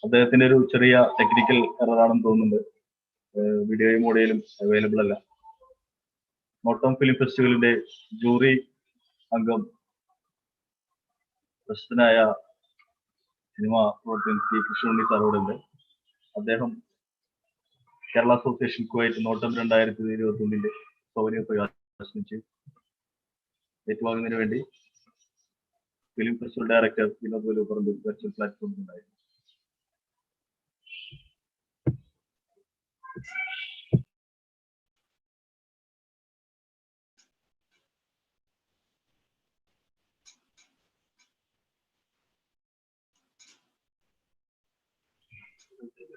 അദ്ദേഹത്തിന്റെ ഒരു ചെറിയ ടെക്നിക്കൽ എററാണെന്ന് തോന്നുന്നുണ്ട്. വീഡിയോയും ഓഡിയോയിലും അവൈലബിൾ അല്ല. നോട്ടം ഫിലിം ഫെസ്റ്റിവലിന്റെ ജൂറി അംഗം പ്രശസ്തനായ സിനിമ പ്രവർത്തകൻ പി കൃഷ്ണുണ്ണി സാറോടുണ്ട്. അദ്ദേഹം കേരള അസോസിയേഷൻ കുവൈറ്റ് നോട്ടം 2021 സൗകര്യ പ്രകാശനം ചെയ്തു. ഏറ്റുവാങ്ങുന്നതിന് വേണ്ടി film festival director Vinod Valupparambil virtual പ്ലാറ്റ്ഫോമിൽ ഉണ്ടായിരുന്നു.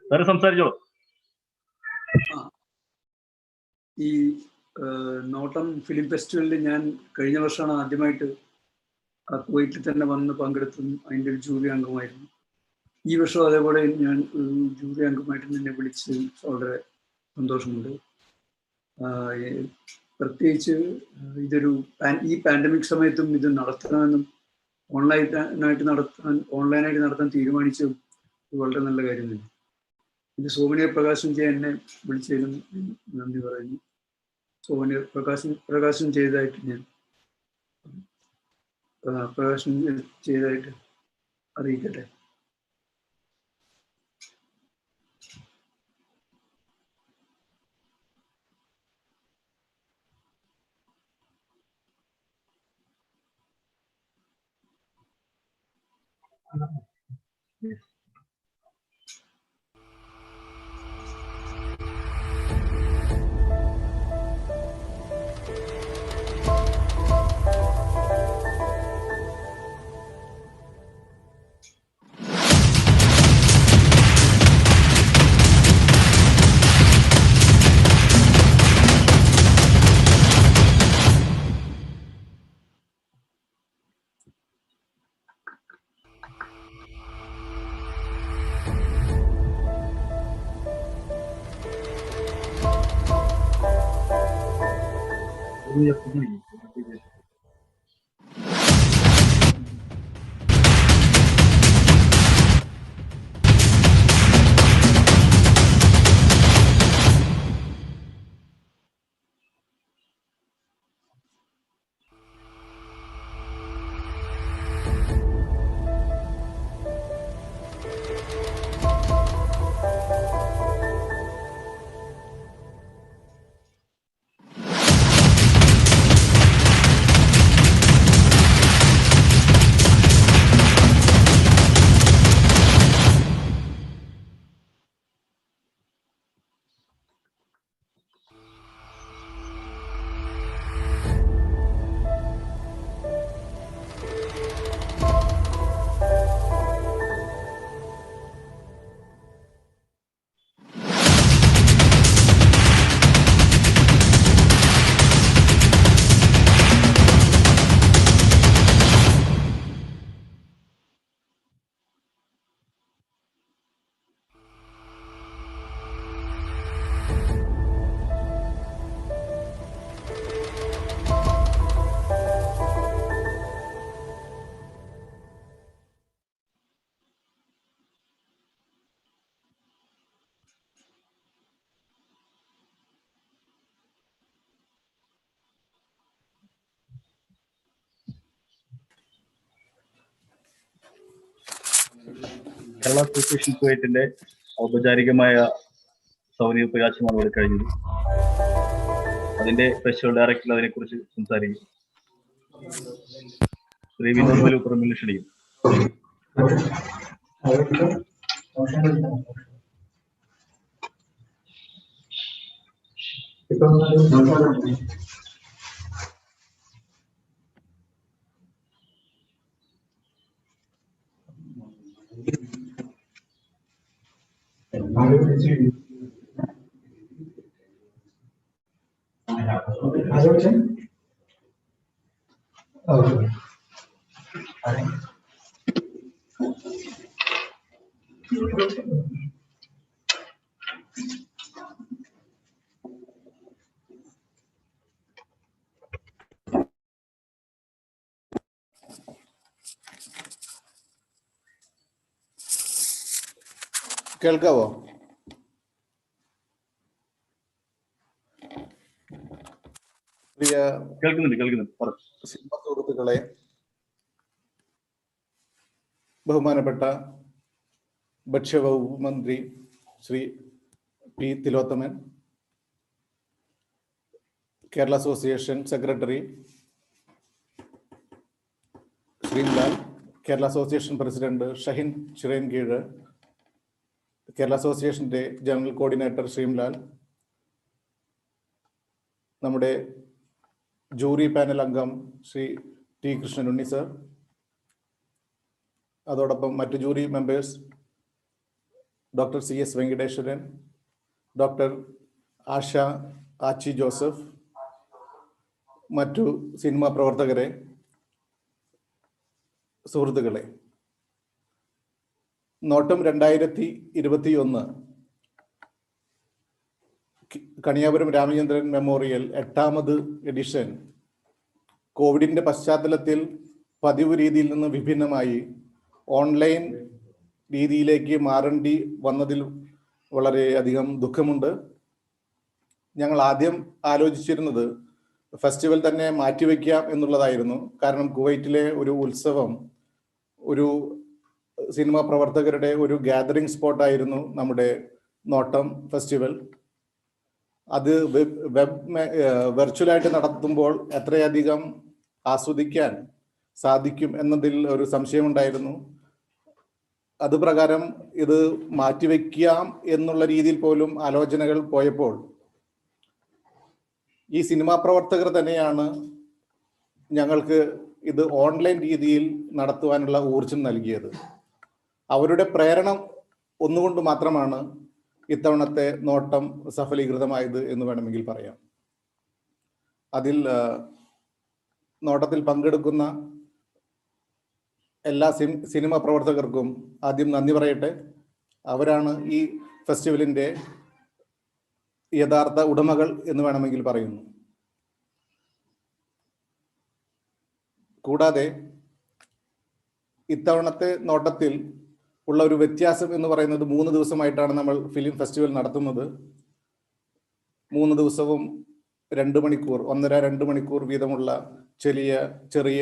സാറ് സംസാരിച്ചോ. ഈ നോട്ടം ഫിലിം ഫെസ്റ്റിവലിൽ ഞാൻ കഴിഞ്ഞ വർഷമാണ് ആദ്യമായിട്ട് കുവൈറ്റിൽ തന്നെ വന്ന് പങ്കെടുത്തും അതിൻ്റെ ഒരു ജൂറി അംഗമായിരുന്നു. ഈ വർഷം അതേപോലെ ഞാൻ ജൂറി അംഗമായിട്ട് എന്നെ വിളിച്ച് വളരെ സന്തോഷമുണ്ട്. പ്രത്യേകിച്ച് ഇതൊരു ഈ പാൻഡമിക് സമയത്തും ഇത് നടത്തണമെന്നും ഓൺലൈനായിട്ട് നടത്താൻ തീരുമാനിച്ചതും വളരെ നല്ല കാര്യം തന്നെ. ഇത് സോമനിയെ പ്രകാശനം ചെയ്യാൻ എന്നെ വിളിച്ചതിലും നന്ദി പറയുന്നു. സോമനിയെ പ്രകാശനം ചെയ്തതായിട്ട് ഞാൻ അറിയിക്കട്ടെ. കേരള അസോസിയേഷൻ കുവൈറ്റിന്റെ ഔപചാരികമായ സൗകര്യ പ്രകാശനമാണ് ഇവിടെ കഴിഞ്ഞത്. അതിന്റെ ഫെസ്റ്റിവൽ ഡയറക്ടർ അതിനെക്കുറിച്ച് സംസാരിക്കും. ശ്രീ വിനോദ് വലുപ്പറമ്പിൽ ക്ഷണിക്കും. കേൾക്കാവോ? പ്രിയ സിനിമ സുഹൃത്തുക്കളെ, ബഹുമാനപ്പെട്ട ഭക്ഷ്യവകുപ്പ് മന്ത്രി Shri P Thilothaman, Kerala association secretary Sreemlal, Kerala association president Shahin Chirayinkeezh, Kerala അസോസിയേഷന്റെ ജനറൽ കോർഡിനേറ്റർ ശ്രീംലാൽ, നമ്മുടെ ജൂറി പാനൽ അംഗം ശ്രീ ടി കൃഷ്ണനുണ്ണി സർ, അതോടൊപ്പം മറ്റു jury members doctor C S Venkateswaran, doctor Asha Achi Joseph, മറ്റു സിനിമാ പ്രവർത്തകരെ, സുഹൃത്തുക്കളെ, നോട്ടം 2021 കണിയാപുരം രാമചന്ദ്രൻ മെമ്മോറിയൽ 8ാമത് എഡിഷൻ കോവിഡിന്റെ പശ്ചാത്തലത്തിൽ പതിവ് രീതിയിൽ നിന്ന് വിഭിന്നമായി ഓൺലൈൻ രീതിയിലേക്ക് മാറേണ്ടി വന്നതിൽ വളരെയധികം ദുഃഖമുണ്ട്. ഞങ്ങൾ ആദ്യം ആലോചിച്ചിരുന്നത് ഫെസ്റ്റിവൽ തന്നെ മാറ്റിവെക്കാം എന്നുള്ളതായിരുന്നു. കാരണം കുവൈറ്റിലെ ഒരു ഉത്സവം, ഒരു സിനിമാ പ്രവർത്തകരുടെ ഒരു ഗാദറിംഗ് സ്പോട്ടായിരുന്നു നമ്മുടെ നോട്ടം ഫെസ്റ്റിവൽ. അത് വെർച്വലായിട്ട് നടത്തുമ്പോൾ എത്രയധികം ആസ്വദിക്കാൻ സാധിക്കും എന്നതിൽ ഒരു സംശയമുണ്ടായിരുന്നു. അതുപ്രകാരം ഇത് മാറ്റിവെക്കാം എന്നുള്ള രീതിയിൽ പോലും ആലോചനകൾ പോയപ്പോൾ ഈ സിനിമാ പ്രവർത്തകർ തന്നെയാണ് ഞങ്ങൾക്ക് ഇത് ഓൺലൈൻ രീതിയിൽ നടത്തുവാനുള്ള ഊർജം നൽകിയത്. അവരുടെ പ്രേരണ ഒന്നുകൊണ്ട് മാത്രമാണ് ഇത്തവണത്തെ നോട്ടം സഫലീകൃതമായത് എന്ന് വേണമെങ്കിൽ പറയാം. അതിൽ നോട്ടത്തിൽ പങ്കെടുക്കുന്ന എല്ലാ സിനിമാ പ്രവർത്തകർക്കും ആദ്യം നന്ദി പറയട്ടെ. അവരാണ് ഈ ഫെസ്റ്റിവലിൻ്റെ യഥാർത്ഥ ഉടമകൾ എന്ന് വേണമെങ്കിൽ പറയുന്നു. കൂടാതെ ഇത്തവണത്തെ നോട്ടത്തിൽ ഉള്ള ഒരു വ്യത്യാസം എന്ന് പറയുന്നത് 3 ദിവസമായിട്ടാണ് നമ്മൾ ഫിലിം ഫെസ്റ്റിവൽ നടത്തുന്നത്. 3 ദിവസവും 2 മണിക്കൂർ, 1.5-2 മണിക്കൂർ വീതമുള്ള ചെറിയ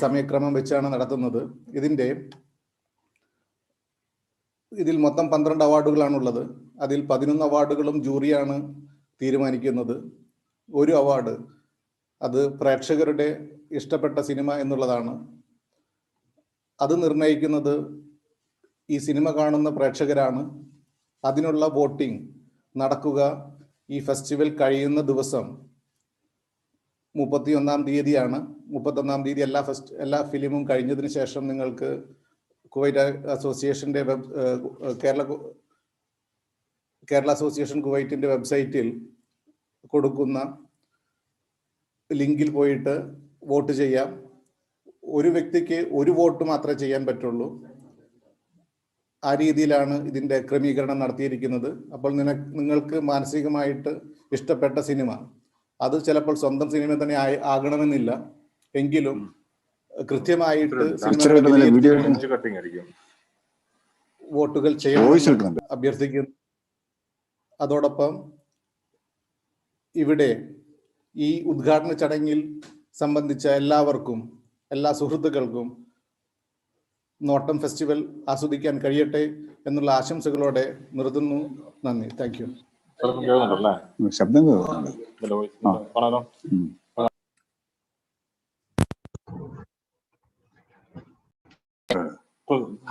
സമയക്രമം വെച്ചാണ് നടത്തുന്നത്. ഇതിൽ മൊത്തം 12 അവാർഡുകളാണുള്ളത്. അതിൽ 11 അവാർഡുകളും ജൂറിയാണ് തീരുമാനിക്കുന്നത്. ഒരു അവാർഡ് അത് പ്രേക്ഷകരുടെ ഇഷ്ടപ്പെട്ട സിനിമ എന്നുള്ളതാണ്. അത് നിർണ്ണയിക്കുന്നത് ഈ സിനിമ കാണുന്ന പ്രേക്ഷകരാണ്. അതിനുള്ള വോട്ടിംഗ് നടക്കുക ഈ ഫെസ്റ്റിവൽ കഴിയുന്ന ദിവസം 31-ാം തീയതിയാണ്. 31-ാം തീയതി എല്ലാ ഫിലിമും കഴിഞ്ഞതിന് ശേഷം നിങ്ങൾക്ക് കുവൈറ്റ് അസോസിയേഷന്റെ കേരള അസോസിയേഷൻ കുവൈറ്റിന്റെ വെബ്സൈറ്റിൽ കൊടുക്കുന്ന ലിങ്കിൽ പോയിട്ട് വോട്ട് ചെയ്യാം. ഒരു വ്യക്തിക്ക് ഒരു വോട്ട് മാത്രമേ ചെയ്യാൻ പറ്റുള്ളൂ. ആ രീതിയിലാണ് ഇതിന്റെ ക്രമീകരണം നടത്തിയിരിക്കുന്നത്. അപ്പോൾ നിങ്ങൾക്ക് മാനസികമായിട്ട് ഇഷ്ടപ്പെട്ട സിനിമ, അത് ചിലപ്പോൾ സ്വന്തം സിനിമ തന്നെ ആകണമെന്നില്ല, എങ്കിലും കൃത്യമായിട്ട് വോട്ടുകൾ ചെയ്യാൻ അഭ്യർത്ഥിക്കുന്നു. അതോടൊപ്പം ഇവിടെ ഈ ഉദ്ഘാടന ചടങ്ങിൽ സംബന്ധിച്ച എല്ലാവർക്കും, എല്ലാ സുഹൃത്തുക്കൾക്കും നോട്ടം ഫെസ്റ്റിവൽ ആസ്വദിക്കാൻ കഴിയട്ടെ എന്നുള്ള ആശംസകളോടെ നിർത്തുന്നു. നന്ദി. Thank you. ശബ്ദം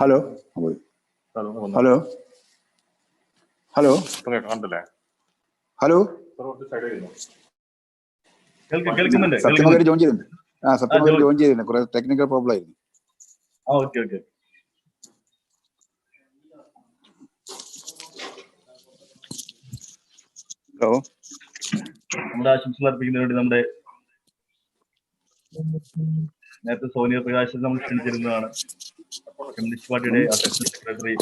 ഹലോ ഹലോ ഹലോ ഹലോ സത്യമൊക്കെ ജോയിൻ ചെയ്തിട്ടുണ്ട്. സത്യമൊക്കെ ജോയിൻ ചെയ്തിട്ടുണ്ട്. കുറെ ടെക്നിക്കൽ പ്രോബ്ലം ആയിരുന്നു. ഹലോ, നമ്മുടെ ആശംസകൾ അർപ്പിക്കുന്നതിന് വേണ്ടി നമ്മുടെ നേരത്തെ സോനിയ പ്രകാശ് നമ്മൾ ക്ഷണിച്ചിരുന്നതാണ്. കമ്മ്യൂണിസ്റ്റ് പാർട്ടിയുടെ അസിസ്റ്റന്റ് സെക്രട്ടറി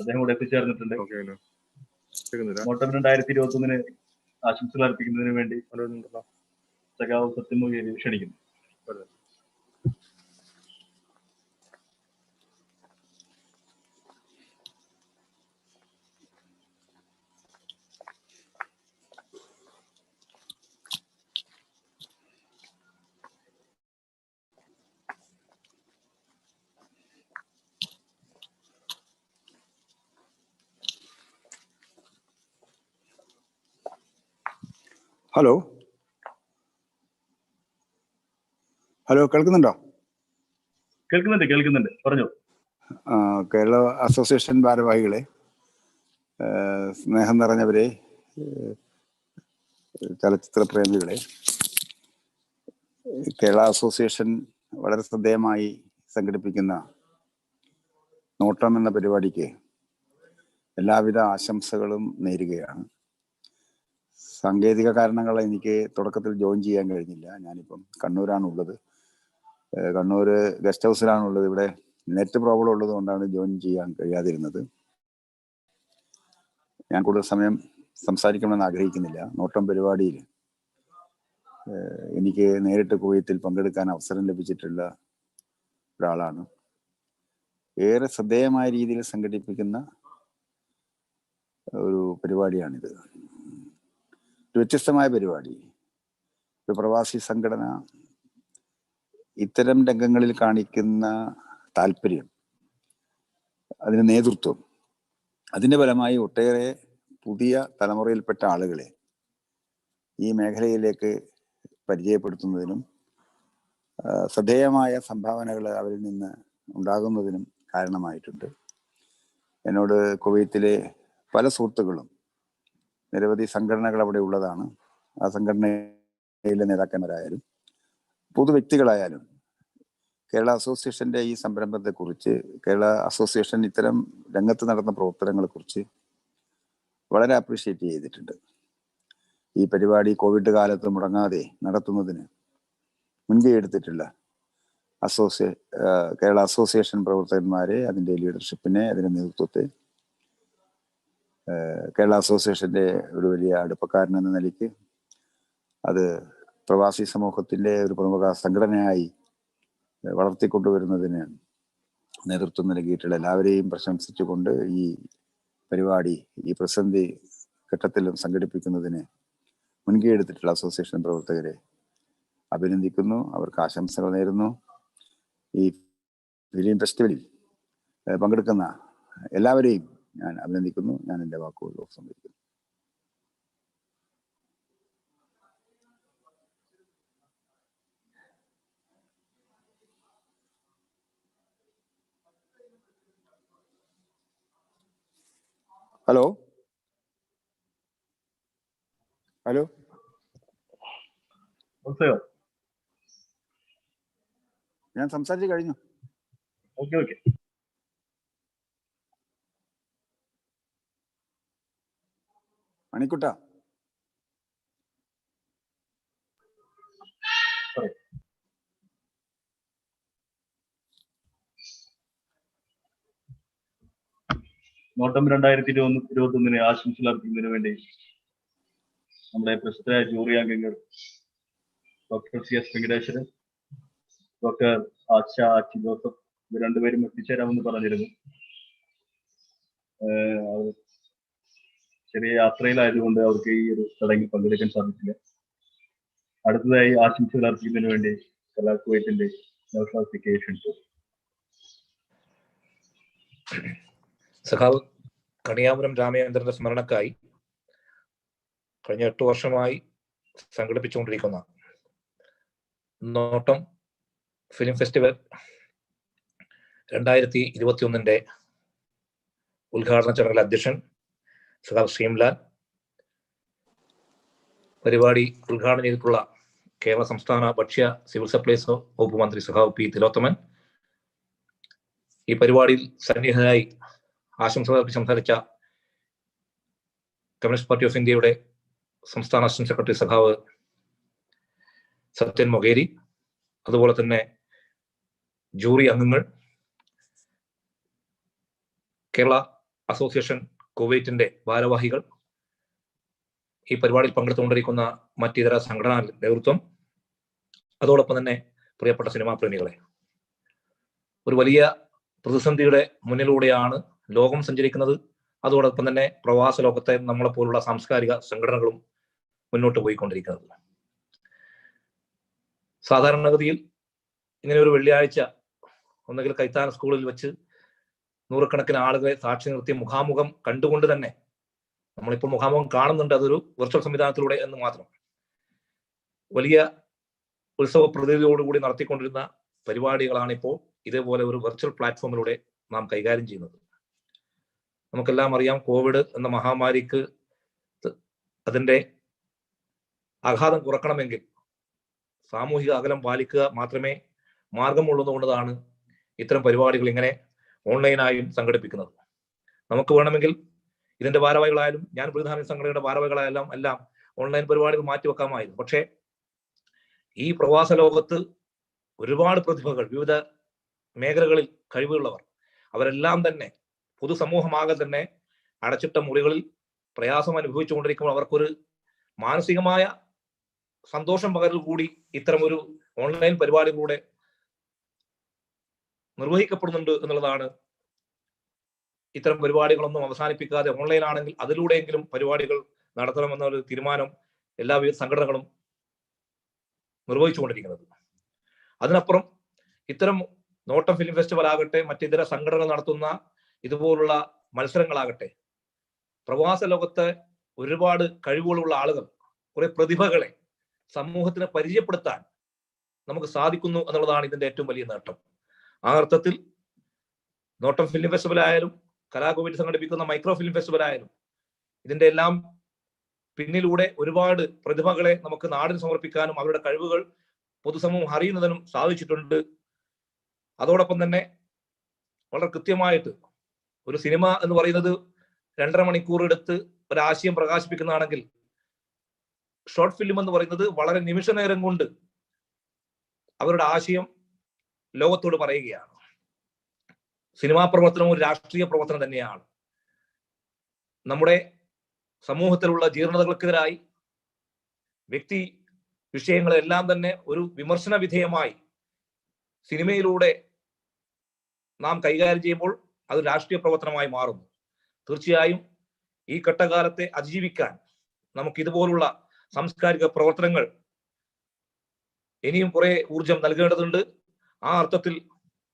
അദ്ദേഹം കൂടെ എത്തിച്ചേർന്നിട്ടുണ്ട്. നോട്ടം 2021 ആശംസകൾ അർപ്പിക്കുന്നതിന് വേണ്ടി സഖാവ് സത്യമൊഴിയെ ക്ഷണിക്കുന്നു. ഹലോ ഹലോ, കേൾക്കുന്നുണ്ടോ? കേൾക്കുന്നുണ്ട്, പറഞ്ഞു. കേരള അസോസിയേഷൻ ഭാരവാഹികളെ, സ്നേഹം നിറഞ്ഞവരെ, ചലച്ചിത്ര പ്രേമികളെ, കേരള അസോസിയേഷൻ വളരെ ശ്രദ്ധേയമായി സംഘടിപ്പിക്കുന്ന നോട്ടം എന്ന പരിപാടിക്ക് എല്ലാവിധ ആശംസകളും നേരുകയാണ്. സാങ്കേതിക കാരണങ്ങൾ എനിക്ക് തുടക്കത്തിൽ ജോയിൻ ചെയ്യാൻ കഴിഞ്ഞില്ല. ഞാനിപ്പം കണ്ണൂരാണുള്ളത്. കണ്ണൂർ ഗസ്റ്റ് ഹൗസിലാണുള്ളത്. ഇവിടെ നെറ്റ് പ്രോബ്ലം ഉള്ളത് കൊണ്ടാണ് ജോയിൻ ചെയ്യാൻ കഴിയാതിരുന്നത്. ഞാൻ കൂടുതൽ സമയം സംസാരിക്കണമെന്ന് ആഗ്രഹിക്കുന്നില്ല. നോട്ടം പരിപാടിയിൽ എനിക്ക് നേരിട്ട് കുവൈത്തിൽ പങ്കെടുക്കാൻ അവസരം ലഭിച്ചിട്ടുള്ള ഒരാളാണ്. ഏറെ ശ്രദ്ധേയമായ രീതിയിൽ സംഘടിപ്പിക്കുന്ന ഒരു പരിപാടിയാണിത്. ഒരു വ്യത്യസ്തമായ പരിപാടി. ഒരു പ്രവാസി സംഘടന ഇത്തരം രംഗങ്ങളിൽ കാണിക്കുന്ന താല്പര്യം, അതിന് നേതൃത്വം, അതിൻ്റെ ഫലമായി ഒട്ടേറെ പുതിയ തലമുറയിൽപ്പെട്ട ആളുകളെ ഈ മേഖലയിലേക്ക് പരിചയപ്പെടുത്തുന്നതിനും ശ്രദ്ധേയമായ സംഭാവനകൾ അവരിൽ നിന്ന് ഉണ്ടാകുന്നതിനും കാരണമായിട്ടുണ്ട്. എന്നോട് കുവൈത്തിലെ പല സുഹൃത്തുക്കളും, നിരവധി സംഘടനകൾ അവിടെ ഉള്ളതാണ്. ആ സംഘടനയിലെ നേതാക്കന്മാരായാലും പൊതു വ്യക്തികളായാലും കേരള അസോസിയേഷന്റെ ഈ സംരംഭത്തെക്കുറിച്ച്, കേരള അസോസിയേഷൻ ഇത്തരം രംഗത്ത് നടന്ന പ്രവർത്തനങ്ങളെക്കുറിച്ച് വളരെ അപ്രീഷിയേറ്റ് ചെയ്തിട്ടുണ്ട്. ഈ പരിപാടി കോവിഡ് കാലത്ത് മുടങ്ങാതെ നടത്തുന്നതിന് മുൻകൈ എടുത്തിട്ടുള്ള കേരള അസോസിയേഷൻ പ്രവർത്തകന്മാരെ, അതിൻ്റെ ലീഡർഷിപ്പിനെ, അതിൻ്റെ നേതൃത്വത്തെ, കേരള അസോസിയേഷന്റെ ഒരു വലിയ അടുപ്പക്കാരൻ എന്ന നിലയ്ക്ക് അത് പ്രവാസി സമൂഹത്തിന്റെ ഒരു പ്രമുഖ സംഘടനയായി വളർത്തിക്കൊണ്ടുവരുന്നതിന് നേതൃത്വം നൽകിയിട്ടുള്ള എല്ലാവരെയും പ്രശംസിച്ചുകൊണ്ട് ഈ പരിപാടി ഈ പ്രതിസന്ധി ഘട്ടത്തിലും സംഘടിപ്പിക്കുന്നതിന് മുൻകൈ എടുത്തിട്ടുള്ള അസോസിയേഷൻ പ്രവർത്തകരെ അഭിനന്ദിക്കുന്നു, അവർക്ക് ആശംസകൾ നേരുന്നു. ഈ ഫിലിം ഫെസ്റ്റിവലിൽ പങ്കെടുക്കുന്ന എല്ലാവരെയും ഞാൻ അഭിനന്ദിക്കുന്നു. ഞാൻ എൻ്റെ വാക്കുകൾ ഉപസംഹരിക്കുന്നു. ഹലോ ഹലോ ഞാൻ സംസാരിച്ചു കഴിഞ്ഞു. ഓക്കെ. മണിക്കുട്ട, നോട്ടം 2021 ആശംസകൾ അർപ്പിക്കുന്നതിന് വേണ്ടി നമ്മുടെ പ്രസിദ്ധ ജൂറി അംഗങ്ങൾ doctor CS Venkateswaran, doctor Achi Joseph, ഇവർ രണ്ടുപേരും എത്തിച്ചേരാമെന്ന് പറഞ്ഞിരുന്നു. ചെറിയ യാത്രയിലായതുകൊണ്ട് അവർക്ക് ഈ ഒരു ചടങ്ങിൽ പങ്കെടുക്കാൻ സാധിച്ചില്ല. അടുത്തതായി ആശംസകൾ അർപ്പിക്കുന്നതിന് വേണ്ടി കലാകുവൈറ്റിന്റെ ക്ഷണിച്ചു. സഖാവ് കണിയാപുരം രാമചന്ദ്രന്റെ സ്മരണക്കായി കഴിഞ്ഞ 8 വർഷമായി സംഘടിപ്പിച്ചുകൊണ്ടിരിക്കുന്ന നോട്ടം ഫിലിം ഫെസ്റ്റിവൽ 2021 ഉദ്ഘാടന ചടങ്ങിലെ അധ്യക്ഷൻ സഖാവ് ശ്രീംലാൽ, പരിപാടി ഉദ്ഘാടനം ചെയ്തിട്ടുള്ള കേരള സംസ്ഥാന ഭക്ഷ്യ സിവിൽ സപ്ലൈസ് വകുപ്പ് മന്ത്രി സഖാവ് P. തിലോത്തമൻ, ഈ പരിപാടിയിൽ സന്നിഹിതനായി ആശംസകൾ സംസാരിച്ച കമ്മ്യൂണിസ്റ്റ് പാർട്ടി ഓഫ് ഇന്ത്യയുടെ സംസ്ഥാന അസിസ്റ്റന്റ് സെക്രട്ടറി സഖാവ് സത്യൻ മൊകേരി, അതുപോലെ തന്നെ ജൂറി അംഗങ്ങൾ, കേരള അസോസിയേഷൻ കുവൈറ്റിന്റെ ഭാരവാഹികൾ, ഈ പരിപാടിയിൽ പങ്കെടുത്തുകൊണ്ടിരിക്കുന്ന മറ്റിതര സംഘടനാ നേതൃത്വം, അതോടൊപ്പം തന്നെ പ്രിയപ്പെട്ട സിനിമാ പ്രേമികളെ, ഒരു വലിയ പ്രതിസന്ധിയുടെ മുന്നിലൂടെയാണ് ലോകം സഞ്ചരിക്കുന്നത്. അതോടൊപ്പം തന്നെ പ്രവാസ ലോകത്തെ നമ്മളെപ്പോലുള്ള സാംസ്കാരിക സംഘടനകളും മുന്നോട്ട് പോയിക്കൊണ്ടിരിക്കുന്നത്. സാധാരണഗതിയിൽ ഇങ്ങനെ ഒരു വെള്ളിയാഴ്ച ഒന്നുകിൽ കൈത്താൻ സ്കൂളിൽ വെച്ച് നൂറുകണക്കിന് ആളുകളെ സാക്ഷി നിർത്തി മുഖാമുഖം കണ്ടുകൊണ്ട് തന്നെ, നമ്മളിപ്പോൾ മുഖാമുഖം കാണുന്നുണ്ട്, അതൊരു വെർച്വൽ സംവിധാനത്തിലൂടെ എന്ന് മാത്രം, വലിയ ഉത്സവ പ്രതിനിധിയോടുകൂടി നടത്തിക്കൊണ്ടിരുന്ന പരിപാടികളാണ് ഇപ്പോൾ ഇതേപോലെ ഒരു വെർച്വൽ പ്ലാറ്റ്ഫോമിലൂടെ നാം കൈകാര്യം ചെയ്യുന്നത്. നമുക്കെല്ലാം അറിയാം, കോവിഡ് എന്ന മഹാമാരിക്ക് അതിൻ്റെ ആഘാതം കുറക്കണമെങ്കിൽ സാമൂഹിക അകലം പാലിക്കുക മാത്രമേ മാർഗമുള്ളതുകൊണ്ടാണ് ഇത്തരം പരിപാടികൾ ഇങ്ങനെ ഓൺലൈനായും സംഘടിപ്പിക്കുന്നത്. നമുക്ക് വേണമെങ്കിൽ ഇതിന്റെ ഭാരവാഹികളായാലും ഞാൻ പ്രതിനിധാന സംഘടനയുടെ ഭാരവാഹികളായാലും എല്ലാം ഓൺലൈൻ പരിപാടികൾ മാറ്റിവെക്കാമായിരുന്നു. പക്ഷേ ഈ പ്രവാസ ലോകത്ത് ഒരുപാട് പ്രതിഭകൾ, വിവിധ മേഖലകളിൽ കഴിവുള്ളവർ, അവരെല്ലാം തന്നെ പൊതുസമൂഹമാകെ തന്നെ അടച്ചിട്ട മുറികളിൽ പ്രയാസം അനുഭവിച്ചുകൊണ്ടിരിക്കുമ്പോൾ അവർക്കൊരു മാനസികമായ സന്തോഷം പകരൽ കൂടി ഇത്തരമൊരു ഓൺലൈൻ പരിപാടികളിലൂടെ നിർവഹിക്കപ്പെടുന്നുണ്ട് എന്നുള്ളതാണ്. ഇത്തരം പരിപാടികളൊന്നും അവസാനിപ്പിക്കാതെ ഓൺലൈൻ ആണെങ്കിൽ അതിലൂടെയെങ്കിലും പരിപാടികൾ നടത്തണമെന്നൊരു തീരുമാനം എല്ലാവിധ സംഘടനകളും നിർവഹിച്ചുകൊണ്ടിരിക്കുന്നത്. അതിനപ്പുറം ഇത്തരം നോട്ടം ഫിലിം ഫെസ്റ്റിവൽ ആകട്ടെ, മറ്റിതര സംഘടനകൾ നടത്തുന്ന ഇതുപോലുള്ള മത്സരങ്ങളാകട്ടെ, പ്രവാസ ലോകത്തെ ഒരുപാട് കഴിവുകളുള്ള ആളുകൾ, കുറെ പ്രതിഭകളെ സമൂഹത്തിന് പരിചയപ്പെടുത്താൻ നമുക്ക് സാധിക്കുന്നു എന്നുള്ളതാണ് ഇതിന്റെ ഏറ്റവും വലിയ നേട്ടം. ആ അർത്ഥത്തിൽ നോട്ടം ഫിലിം ഫെസ്റ്റിവൽ ആയാലും കലാകുവൈറ്റ് സംഘടിപ്പിക്കുന്ന മൈക്രോ ഫിലിം ഫെസ്റ്റിവൽ ആയാലും ഇതിന്റെ എല്ലാം പിന്നിലൂടെ ഒരുപാട് പ്രതിഭകളെ നമുക്ക് നാടിന് സമർപ്പിക്കാനും അവരുടെ കഴിവുകൾ പൊതുസമൂഹം അറിയുന്നതിനും സാധിച്ചിട്ടുണ്ട്. അതോടൊപ്പം തന്നെ വളരെ കൃത്യമായിട്ട് ഒരു സിനിമ എന്ന് പറയുന്നത് 2.5 മണിക്കൂർ എടുത്ത് ഒരാശയം പ്രകാശിപ്പിക്കുന്നതാണെങ്കിൽ ഷോർട്ട് ഫിലിം എന്ന് പറയുന്നത് വളരെ നിമിഷ നേരം കൊണ്ട് അവരുടെ ആശയം ലോകത്തോട് പറയുകയാണ്. സിനിമാ പ്രവർത്തനം ഒരു രാഷ്ട്രീയ പ്രവർത്തനം തന്നെയാണ്. നമ്മുടെ സമൂഹത്തിലുള്ള ജീർണതകൾക്കെതിരായി വ്യക്തി വിഷയങ്ങളെല്ലാം തന്നെ ഒരു വിമർശന വിധേയമായി സിനിമയിലൂടെ നാം കൈകാര്യം ചെയ്യുമ്പോൾ അത് രാഷ്ട്രീയ പ്രവർത്തനമായി മാറുന്നു. തീർച്ചയായും ഈ ഘട്ടകാലത്തെ അതിജീവിക്കാൻ നമുക്ക് ഇതുപോലുള്ള സാംസ്കാരിക പ്രവർത്തനങ്ങൾ ഇനിയും കുറെ ഊർജം നൽകേണ്ടതുണ്ട്. ആ അർത്ഥത്തിൽ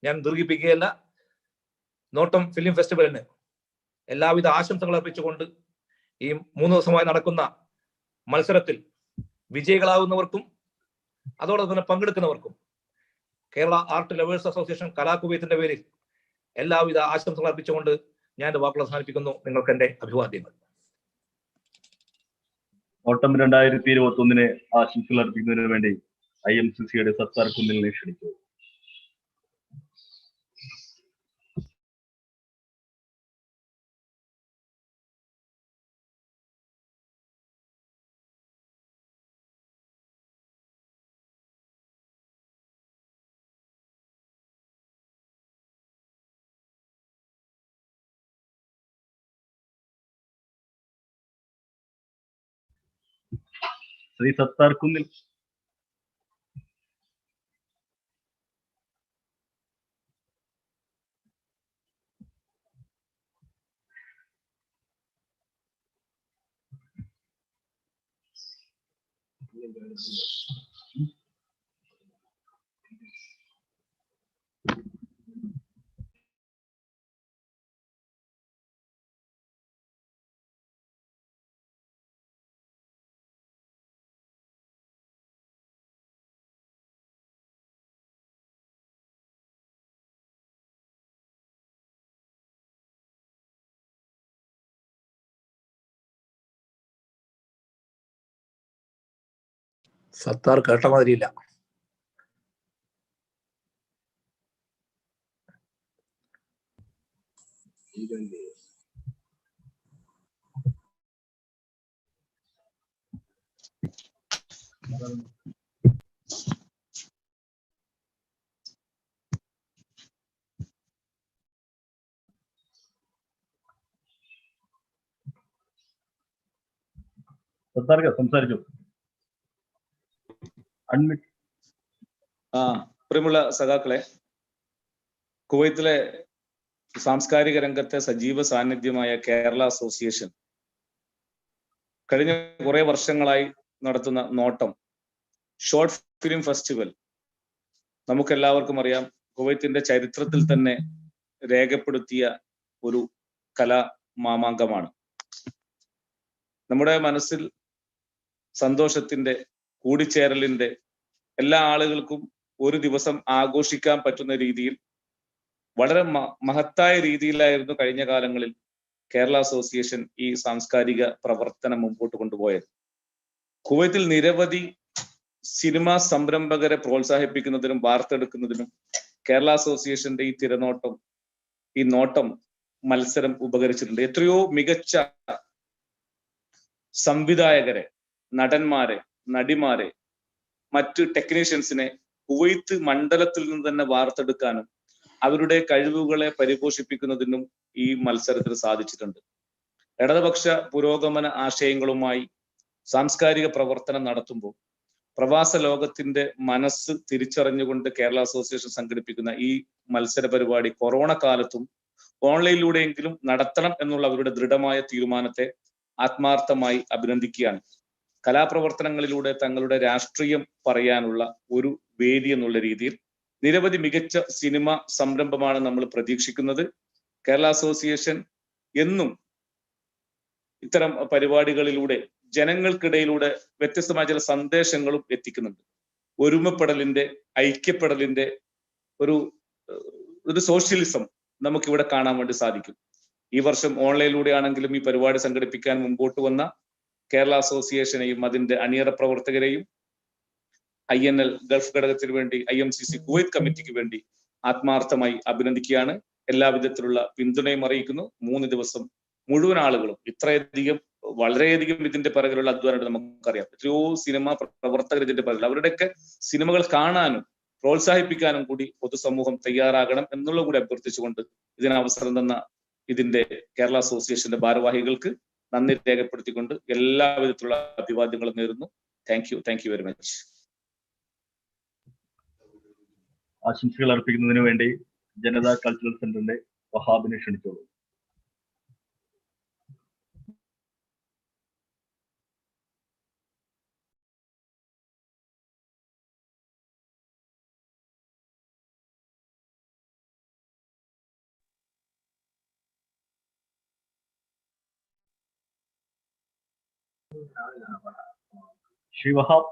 ഞാൻ ദീർഘിപ്പിക്കുകയല്ല. നോട്ടം ഫിലിം ഫെസ്റ്റിവലിന് എല്ലാവിധ ആശംസകൾ അർപ്പിച്ചുകൊണ്ട് ഈ 3 ദിവസമായി നടക്കുന്ന മത്സരത്തിൽ വിജയികളാകുന്നവർക്കും അതോടൊപ്പം തന്നെ പങ്കെടുക്കുന്നവർക്കും കേരള ആർട്ട് ലവേഴ്സ് അസോസിയേഷൻ കലാകുവൈത്തിന്റെ പേരിൽ എല്ലാവിധ ആശംസകൾ അർപ്പിച്ചുകൊണ്ട് ഞാൻ എന്റെ വാക്കുകൾ അവസാനിപ്പിക്കുന്നു. നിങ്ങൾക്ക് എന്റെ അഭിവാദ്യങ്ങൾ. ഓട്ടം 2021 ആശംസകൾ അർപ്പിക്കുന്നതിന് വേണ്ടി IMCCയുടെ സത്താർ കുന്നിലിനെ ക്ഷണിച്ചു. ശ്രീ സത്താർ കുന്നിൽ. സത്താർ കേട്ട മാതിരിയില്ല. സംസാരിച്ചു. പ്രിയമുള്ള സഖാക്കളെ, കുവൈത്തിലെ സാംസ്കാരിക രംഗത്തെ സജീവ സാന്നിധ്യമായ കേരള അസോസിയേഷൻ കഴിഞ്ഞ കുറെ വർഷങ്ങളായി നടത്തുന്ന നോട്ടം ഷോർട്ട് ഫിലിം ഫെസ്റ്റിവൽ നമുക്കെല്ലാവർക്കും അറിയാം, കുവൈത്തിന്റെ ചരിത്രത്തിൽ തന്നെ രേഖപ്പെടുത്തിയ ഒരു കലാ മാമാങ്കമാണ്. നമ്മുടെ മനസ്സിൽ സന്തോഷത്തിന്റെ, കൂടിച്ചേരലിന്റെ, എല്ലാ ആളുകൾക്കും ഒരു ദിവസം ആഘോഷിക്കാൻ പറ്റുന്ന രീതിയിൽ വളരെ മഹത്തായ രീതിയിലായിരുന്നു കഴിഞ്ഞ കാലങ്ങളിൽ കേരള അസോസിയേഷൻ ഈ സാംസ്കാരിക പ്രവർത്തനം മുമ്പോട്ട് കൊണ്ടുപോയത്. കുവൈത്തിൽ നിരവധി സിനിമാ സംരംഭകരെ പ്രോത്സാഹിപ്പിക്കുന്നതിനും വാർത്തെടുക്കുന്നതിനും കേരള അസോസിയേഷന്റെ ഈ തിരനോട്ടം, ഈ നോട്ടം മത്സരം ഉപകരിച്ചിട്ടുണ്ട്. എത്രയോ മികച്ച സംവിധായകരെ, നടന്മാരെ, നടിമാരെ, മറ്റ് ടെക്നീഷ്യൻസിനെ കുവൈത്ത് മണ്ഡലത്തിൽ നിന്ന് തന്നെ വാർത്തെടുക്കാനും അവരുടെ കഴിവുകളെ പരിപോഷിപ്പിക്കുന്നതിനും ഈ മത്സരത്തിന് സാധിച്ചിട്ടുണ്ട്. ഇടതുപക്ഷ പുരോഗമന ആശയങ്ങളുമായി സാംസ്കാരിക പ്രവർത്തനം നടത്തുമ്പോൾ പ്രവാസ ലോകത്തിന്റെ മനസ്സ് തിരിച്ചറിഞ്ഞുകൊണ്ട് കേരള അസോസിയേഷൻ സംഘടിപ്പിക്കുന്ന ഈ മത്സര പരിപാടി കൊറോണ കാലത്തും ഓൺലൈനിലൂടെയെങ്കിലും നടത്തണം എന്നുള്ള അവരുടെ ദൃഢമായ തീരുമാനത്തെ ആത്മാർത്ഥമായി അഭിനന്ദിക്കുകയാണ്. കലാപ്രവർത്തനങ്ങളിലൂടെ തങ്ങളുടെ രാഷ്ട്രീയം പറയാനുള്ള ഒരു വേദി എന്നുള്ള രീതിയിൽ നിരവധി മികച്ച സിനിമ സംരംഭമാണ് നമ്മൾ പ്രതീക്ഷിക്കുന്നത്. കേരള അസോസിയേഷൻ എന്നും ഇത്തരം പരിപാടികളിലൂടെ ജനങ്ങൾക്കിടയിലൂടെ വ്യത്യസ്തമായ ചില സന്ദേശങ്ങളും എത്തിക്കുന്നുണ്ട്. ഒരുമപ്പെടലിന്റെ, ഐക്യപ്പെടലിന്റെ ഒരു സോഷ്യലിസം നമുക്കിവിടെ കാണാൻ വേണ്ടി സാധിക്കും. ഈ വർഷം ഓൺലൈനിലൂടെ ആണെങ്കിലും ഈ പരിപാടി സംഘടിപ്പിക്കാൻ മുമ്പോട്ട് വന്ന കേരള അസോസിയേഷനെയും അതിന്റെ അണിയറ പ്രവർത്തകരെയും INL ഗൾഫ് ഘടകത്തിന് വേണ്ടി IMCC കുവൈത്ത് കമ്മിറ്റിക്ക് വേണ്ടി ആത്മാർത്ഥമായി അഭിനന്ദിക്കുകയാണ്. എല്ലാവിധത്തിലുള്ള പിന്തുണയും അറിയിക്കുന്നു. 3 ദിവസം മുഴുവൻ ആളുകളും ഇത്രയധികം വളരെയധികം ഇതിന്റെ പിറകിലുള്ള അധ്വാനം നമുക്കറിയാം. എത്രയോ സിനിമാ പ്രവർത്തകർ ഇതിന്റെ പിറകിൽ, അവരുടെയൊക്കെ സിനിമകൾ കാണാനും പ്രോത്സാഹിപ്പിക്കാനും കൂടി പൊതുസമൂഹം തയ്യാറാകണം എന്നുള്ള കൂടി അഭ്യർത്ഥിച്ചുകൊണ്ട് ഇതിന് അവസരം തന്ന ഇതിന്റെ കേരള അസോസിയേഷന്റെ ഭാരവാഹികൾക്ക് നന്ദി രേഖപ്പെടുത്തിക്കൊണ്ട് എല്ലാവിധത്തിലുള്ള അഭിവാദ്യങ്ങളും നേരുന്നു. Thank you very much. ആശംസകൾ അർപ്പിക്കുന്നതിന് വേണ്ടി ജനതാ കൾച്ചറൽ സെന്ററിന്റെ വഹാബിനെ ക്ഷണിച്ചോളൂ. ശ്രീ വഹാബ്.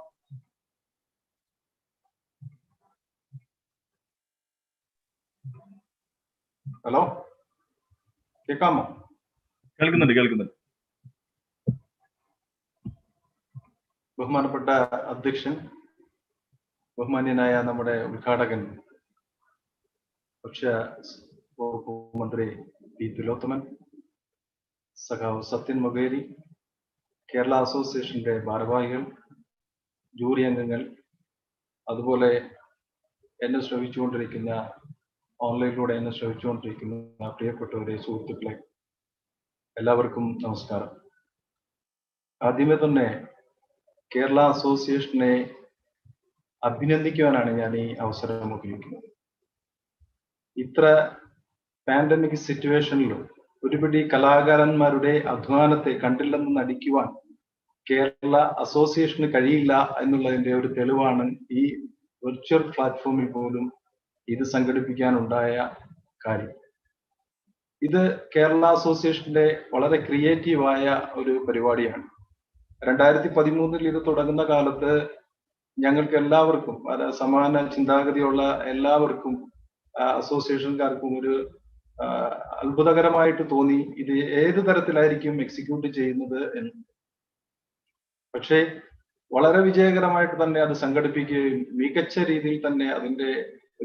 ഹലോ, കേൾക്കാമോ? കേൾക്കുന്നുണ്ട്. ബഹുമാനപ്പെട്ട അധ്യക്ഷൻ, ബഹുമാന്യനായ നമ്മുടെ ഉദ്ഘാടകൻ ഭക്ഷ്യ വകുപ്പ് മന്ത്രി പി തിലോത്തമൻ, സഖാവ് സത്യൻ മൊകേരി, കേരള അസോസിയേഷന്റെ ഭാരവാഹികൾ, ജൂറി അംഗങ്ങൾ, അതുപോലെ എന്നെ ശ്രവിച്ചുകൊണ്ടിരിക്കുന്ന, ഓൺലൈനിലൂടെ എന്നെ ശ്രവിച്ചുകൊണ്ടിരിക്കുന്ന പ്രിയപ്പെട്ടവരെ, സുഹൃത്തുക്കളെ, എല്ലാവർക്കും നമസ്കാരം. ആദ്യമേ തന്നെ കേരള അസോസിയേഷനെ അഭിനന്ദിക്കുവാനാണ് ഞാൻ ഈ അവസരം ഉപയോഗിക്കുന്നത്. ഇത്ര പാൻഡമിക് സിറ്റുവേഷനിലും ഒരുപിടി കലാകാരന്മാരുടെ അധ്വാനത്തെ കണ്ടില്ലെന്ന് നടിക്കുവാൻ കേരള അസോസിയേഷന് കഴിയില്ല എന്നുള്ളതിന്റെ ഒരു തെളിവാണ് ഈ വെർച്വൽ പ്ലാറ്റ്ഫോമിൽ പോലും ഇത് സംഘടിപ്പിക്കാനുണ്ടായ കാര്യം. ഇത് കേരള അസോസിയേഷന്റെ വളരെ ക്രിയേറ്റീവായ ഒരു പരിപാടിയാണ്. 2013 ഇത് തുടങ്ങുന്ന കാലത്ത് ഞങ്ങൾക്ക് എല്ലാവർക്കും, സമാന ചിന്താഗതിയുള്ള എല്ലാവർക്കും, അസോസിയേഷൻകാർക്കും ഒരു അത്ഭുതകരമായിട്ട് തോന്നി ഇത് ഏത് തരത്തിലായിരിക്കും എക്സിക്യൂട്ട് ചെയ്യുന്നത് എന്ന്. പക്ഷേ വളരെ വിജയകരമായിട്ട് തന്നെ അത് സംഘടിപ്പിക്കുകയും മികച്ച രീതിയിൽ തന്നെ അതിന്റെ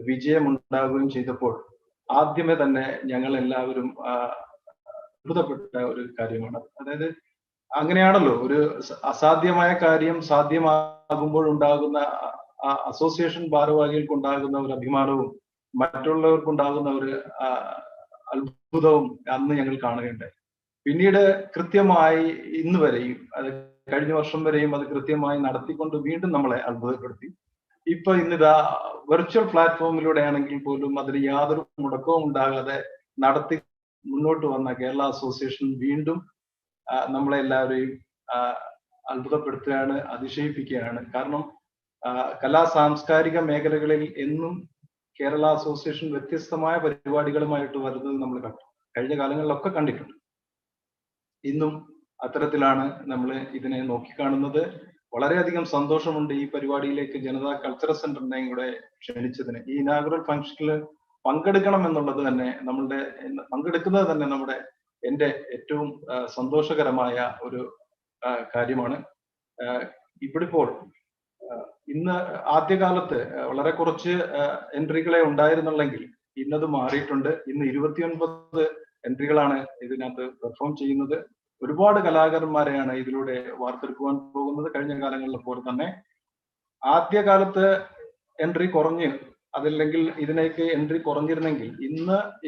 വിജയം ഉണ്ടാവുകയും ചെയ്തപ്പോൾ ആദ്യമേ തന്നെ ഞങ്ങൾ എല്ലാവരും അത്ഭുതപ്പെട്ട ഒരു കാര്യമാണ്. അതായത് അങ്ങനെയാണല്ലോ, ഒരു അസാധ്യമായ കാര്യം സാധ്യമാകുമ്പോൾ ഉണ്ടാകുന്ന അസോസിയേഷൻ ഭാരവാഹികൾക്ക് ഉണ്ടാകുന്ന ഒരു അഭിമാനവും മറ്റുള്ളവർക്കുണ്ടാകുന്ന ഒരു അത്ഭുതവും അന്ന് ഞങ്ങൾ കാണുകയുണ്ടായി. പിന്നീട് കൃത്യമായി ഇന്ന് വരെയും, അത് കഴിഞ്ഞ വർഷം വരെയും അത് കൃത്യമായി നടത്തിക്കൊണ്ട് വീണ്ടും നമ്മളെ അത്ഭുതപ്പെടുത്തി. ഇപ്പൊ ഇന്നിതാ വെർച്വൽ പ്ലാറ്റ്ഫോമിലൂടെ ആണെങ്കിൽ പോലും അതിന് യാതൊരു മുടക്കവും ഉണ്ടാകാതെ നടത്തി മുന്നോട്ട് വന്ന കേരള അസോസിയേഷൻ വീണ്ടും നമ്മളെല്ലാവരെയും അത്ഭുതപ്പെടുത്തുകയാണ്, അതിശയിപ്പിക്കുകയാണ്. കാരണം കലാ സാംസ്കാരിക മേഖലകളിൽ എന്നും കേരള അസോസിയേഷൻ വ്യത്യസ്തമായ പരിപാടികളുമായിട്ട് വരുന്നത് നമ്മൾ കണ്ടു, കഴിഞ്ഞ കാലങ്ങളിലൊക്കെ കണ്ടിട്ടുണ്ട്. ഇന്നും അത്തരത്തിലാണ് നമ്മൾ ഇതിനെ നോക്കിക്കാണുന്നത്. വളരെയധികം സന്തോഷമുണ്ട് ഈ പരിപാടിയിലേക്ക് ജനതാ കൾച്ചറൽ സെന്ററിനെ കൂടെ ക്ഷണിച്ചതിന്. ഈ ഇനാഗുറൽ ഫംഗ്ഷനിൽ പങ്കെടുക്കണം എന്നുള്ളത് തന്നെ പങ്കെടുക്കുന്നത് തന്നെ എൻ്റെ ഏറ്റവും സന്തോഷകരമായ ഒരു കാര്യമാണ്. ഇവിടിപ്പോൾ ഇന്ന് ആദ്യകാലത്ത് വളരെ കുറച്ച് എൻട്രികളെ ഉണ്ടായിരുന്നുള്ളെങ്കിൽ ഇന്നത് മാറിയിട്ടുണ്ട്. ഇന്ന് 29 എൻട്രികളാണ് ഇതിനകത്ത് പെർഫോം ചെയ്യുന്നത്. ഒരുപാട് കലാകാരന്മാരെയാണ് ഇതിലൂടെ വാർത്തെടുക്കുവാൻ പോകുന്നത്. കഴിഞ്ഞ കാലങ്ങളിലെ പോലെ തന്നെ ആദ്യകാലത്ത് എൻട്രി കുറഞ്ഞ് അതല്ലെങ്കിൽ ഇതിലേക്ക് എൻട്രി കുറഞ്ഞിരുന്നെങ്കിൽ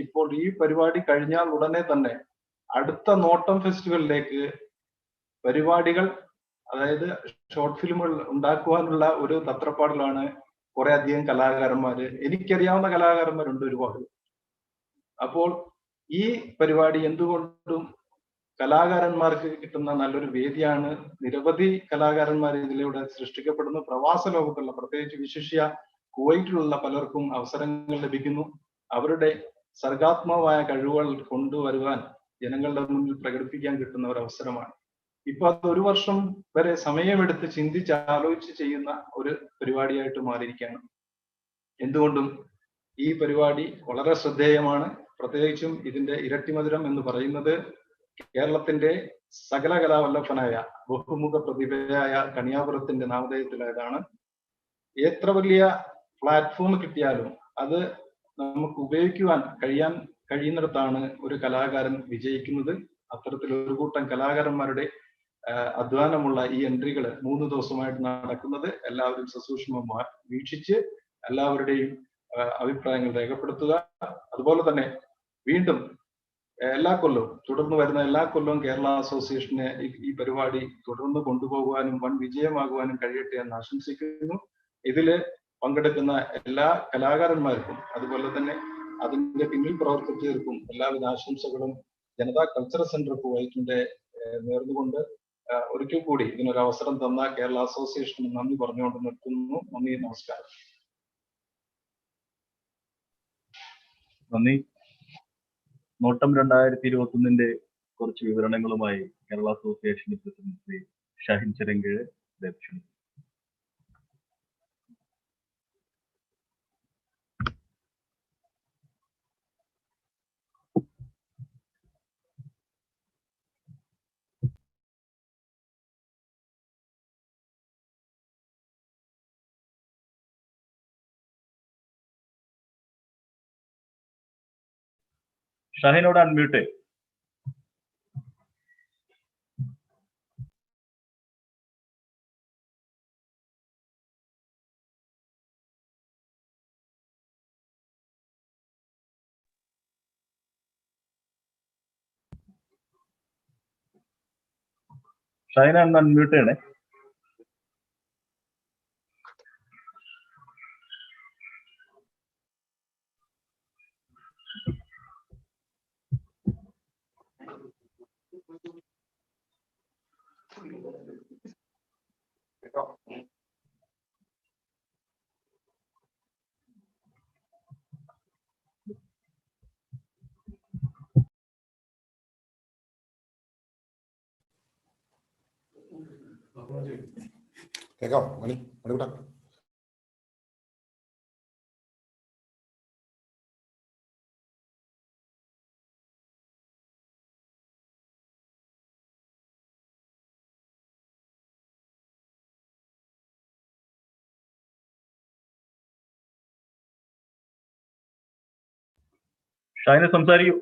ഇപ്പോൾ ഈ പരിപാടി കഴിഞ്ഞാൽ ഉടനെ തന്നെ അടുത്ത നോട്ടം ഫെസ്റ്റിവലിലേക്ക് പരിപാടികൾ, അതായത് ഷോർട്ട് ഫിലിമുകൾ ഉണ്ടാക്കുവാനുള്ള ഒരു തത്രപ്പാടിലാണ് കുറെ അധികം കലാകാരന്മാര്. എനിക്കറിയാവുന്ന കലാകാരന്മാരുണ്ട് ഒരുപാട്. അപ്പോൾ ഈ പരിപാടി എന്തുകൊണ്ടും കലാകാരന്മാർക്ക് കിട്ടുന്ന നല്ലൊരു വേദിയാണ്. നിരവധി കലാകാരന്മാർ ഇതിലൂടെ സൃഷ്ടിക്കപ്പെടുന്നു. പ്രവാസ ലോകത്തുള്ള, പ്രത്യേകിച്ച് വിശിഷ്യ കുവൈറ്റിലുള്ള പലർക്കും അവസരങ്ങൾ ലഭിക്കുന്നു. അവരുടെ സർഗാത്മകമായ കഴിവുകൾ കൊണ്ടുവരുവാൻ ജനങ്ങളുടെ മുന്നിൽ പ്രകടിപ്പിക്കാൻ കിട്ടുന്ന ഒരു അവസരമാണ്. ഇപ്പൊ അത് 1 വർഷം വരെ സമയമെടുത്ത് ചിന്തിച്ചാലോചിച്ച് ചെയ്യുന്ന ഒരു പരിപാടിയായിട്ട് മാറിയിരിക്കുകയാണ്. എന്തുകൊണ്ടും ഈ പരിപാടി വളരെ ശ്രദ്ധേയമാണ്. പ്രത്യേകിച്ചും ഇതിന്റെ ഇരട്ടിമധുരം എന്ന് പറയുന്നത് കേരളത്തിന്റെ സകല കലാവല്ലഭനായ ബഹുമുഖ പ്രതിഭയായ കണിയാപുരത്തിന്റെ നാമധേയത്തിലായതാണ്. എത്ര വലിയ പ്ലാറ്റ്ഫോം കിട്ടിയാലും അത് നമുക്ക് ഉപയോഗിക്കുവാൻ കഴിയുന്നിടത്താണ് ഒരു കലാകാരൻ വിജയിക്കുന്നത്. അത്തരത്തിലൊരു കൂട്ടം കലാകാരന്മാരുടെ അധ്വാനമുള്ള ഈ എൻട്രികൾ 3 ദിവസമായിട്ട് നടക്കുന്നത് എല്ലാവരും സസൂക്ഷ്മം വീക്ഷിച്ച് എല്ലാവരുടെയും അഭിപ്രായങ്ങൾ രേഖപ്പെടുത്തുക. അതുപോലെ തന്നെ വീണ്ടും എല്ലാ കൊല്ലവും, തുടർന്ന് വരുന്ന എല്ലാ കൊല്ലവും കേരള അസോസിയേഷന് ഈ പരിപാടി തുടർന്ന് കൊണ്ടുപോകുവാനും വൻ വിജയമാകുവാനും കഴിയട്ടെ എന്ന് ആശംസിക്കുന്നു. ഇതില് പങ്കെടുക്കുന്ന എല്ലാ കലാകാരന്മാർക്കും അതുപോലെ തന്നെ അതിന്റെ പിന്നിൽ പ്രവർത്തിച്ചവർക്കും എല്ലാവിധ ആശംസകളും ജനതാ കൾച്ചറൽ സെന്റർ കുവൈറ്റിന്റെ നേർന്നുകൊണ്ട് ഒരിക്കൽ കൂടി ഇതിനൊരു അവസരം തന്ന കേരള അസോസിയേഷന് നന്ദി പറഞ്ഞുകൊണ്ട് നിർത്തുന്നു. നന്ദി, നമസ്കാരം. നന്ദി. നോട്ടം 2021 കുറച്ച് വിവരണങ്ങളുമായി കേരള അസോസിയേഷൻ പ്രസിഡന്റ് ശ്രീ ഷാഹിൻ ചെരങ്കീഴ് ക്ഷണിക്കുന്നു. ഷാഹിനോട് അൺമ്യൂട്ട്. ഷാഹിന ഒന്ന് അൺമ്യൂട്ട് ചെയ്യണേ. കേൾക്കാം മണിക്കൂട്ടാ? ഷാഹിന സംസാരിക്കൂ.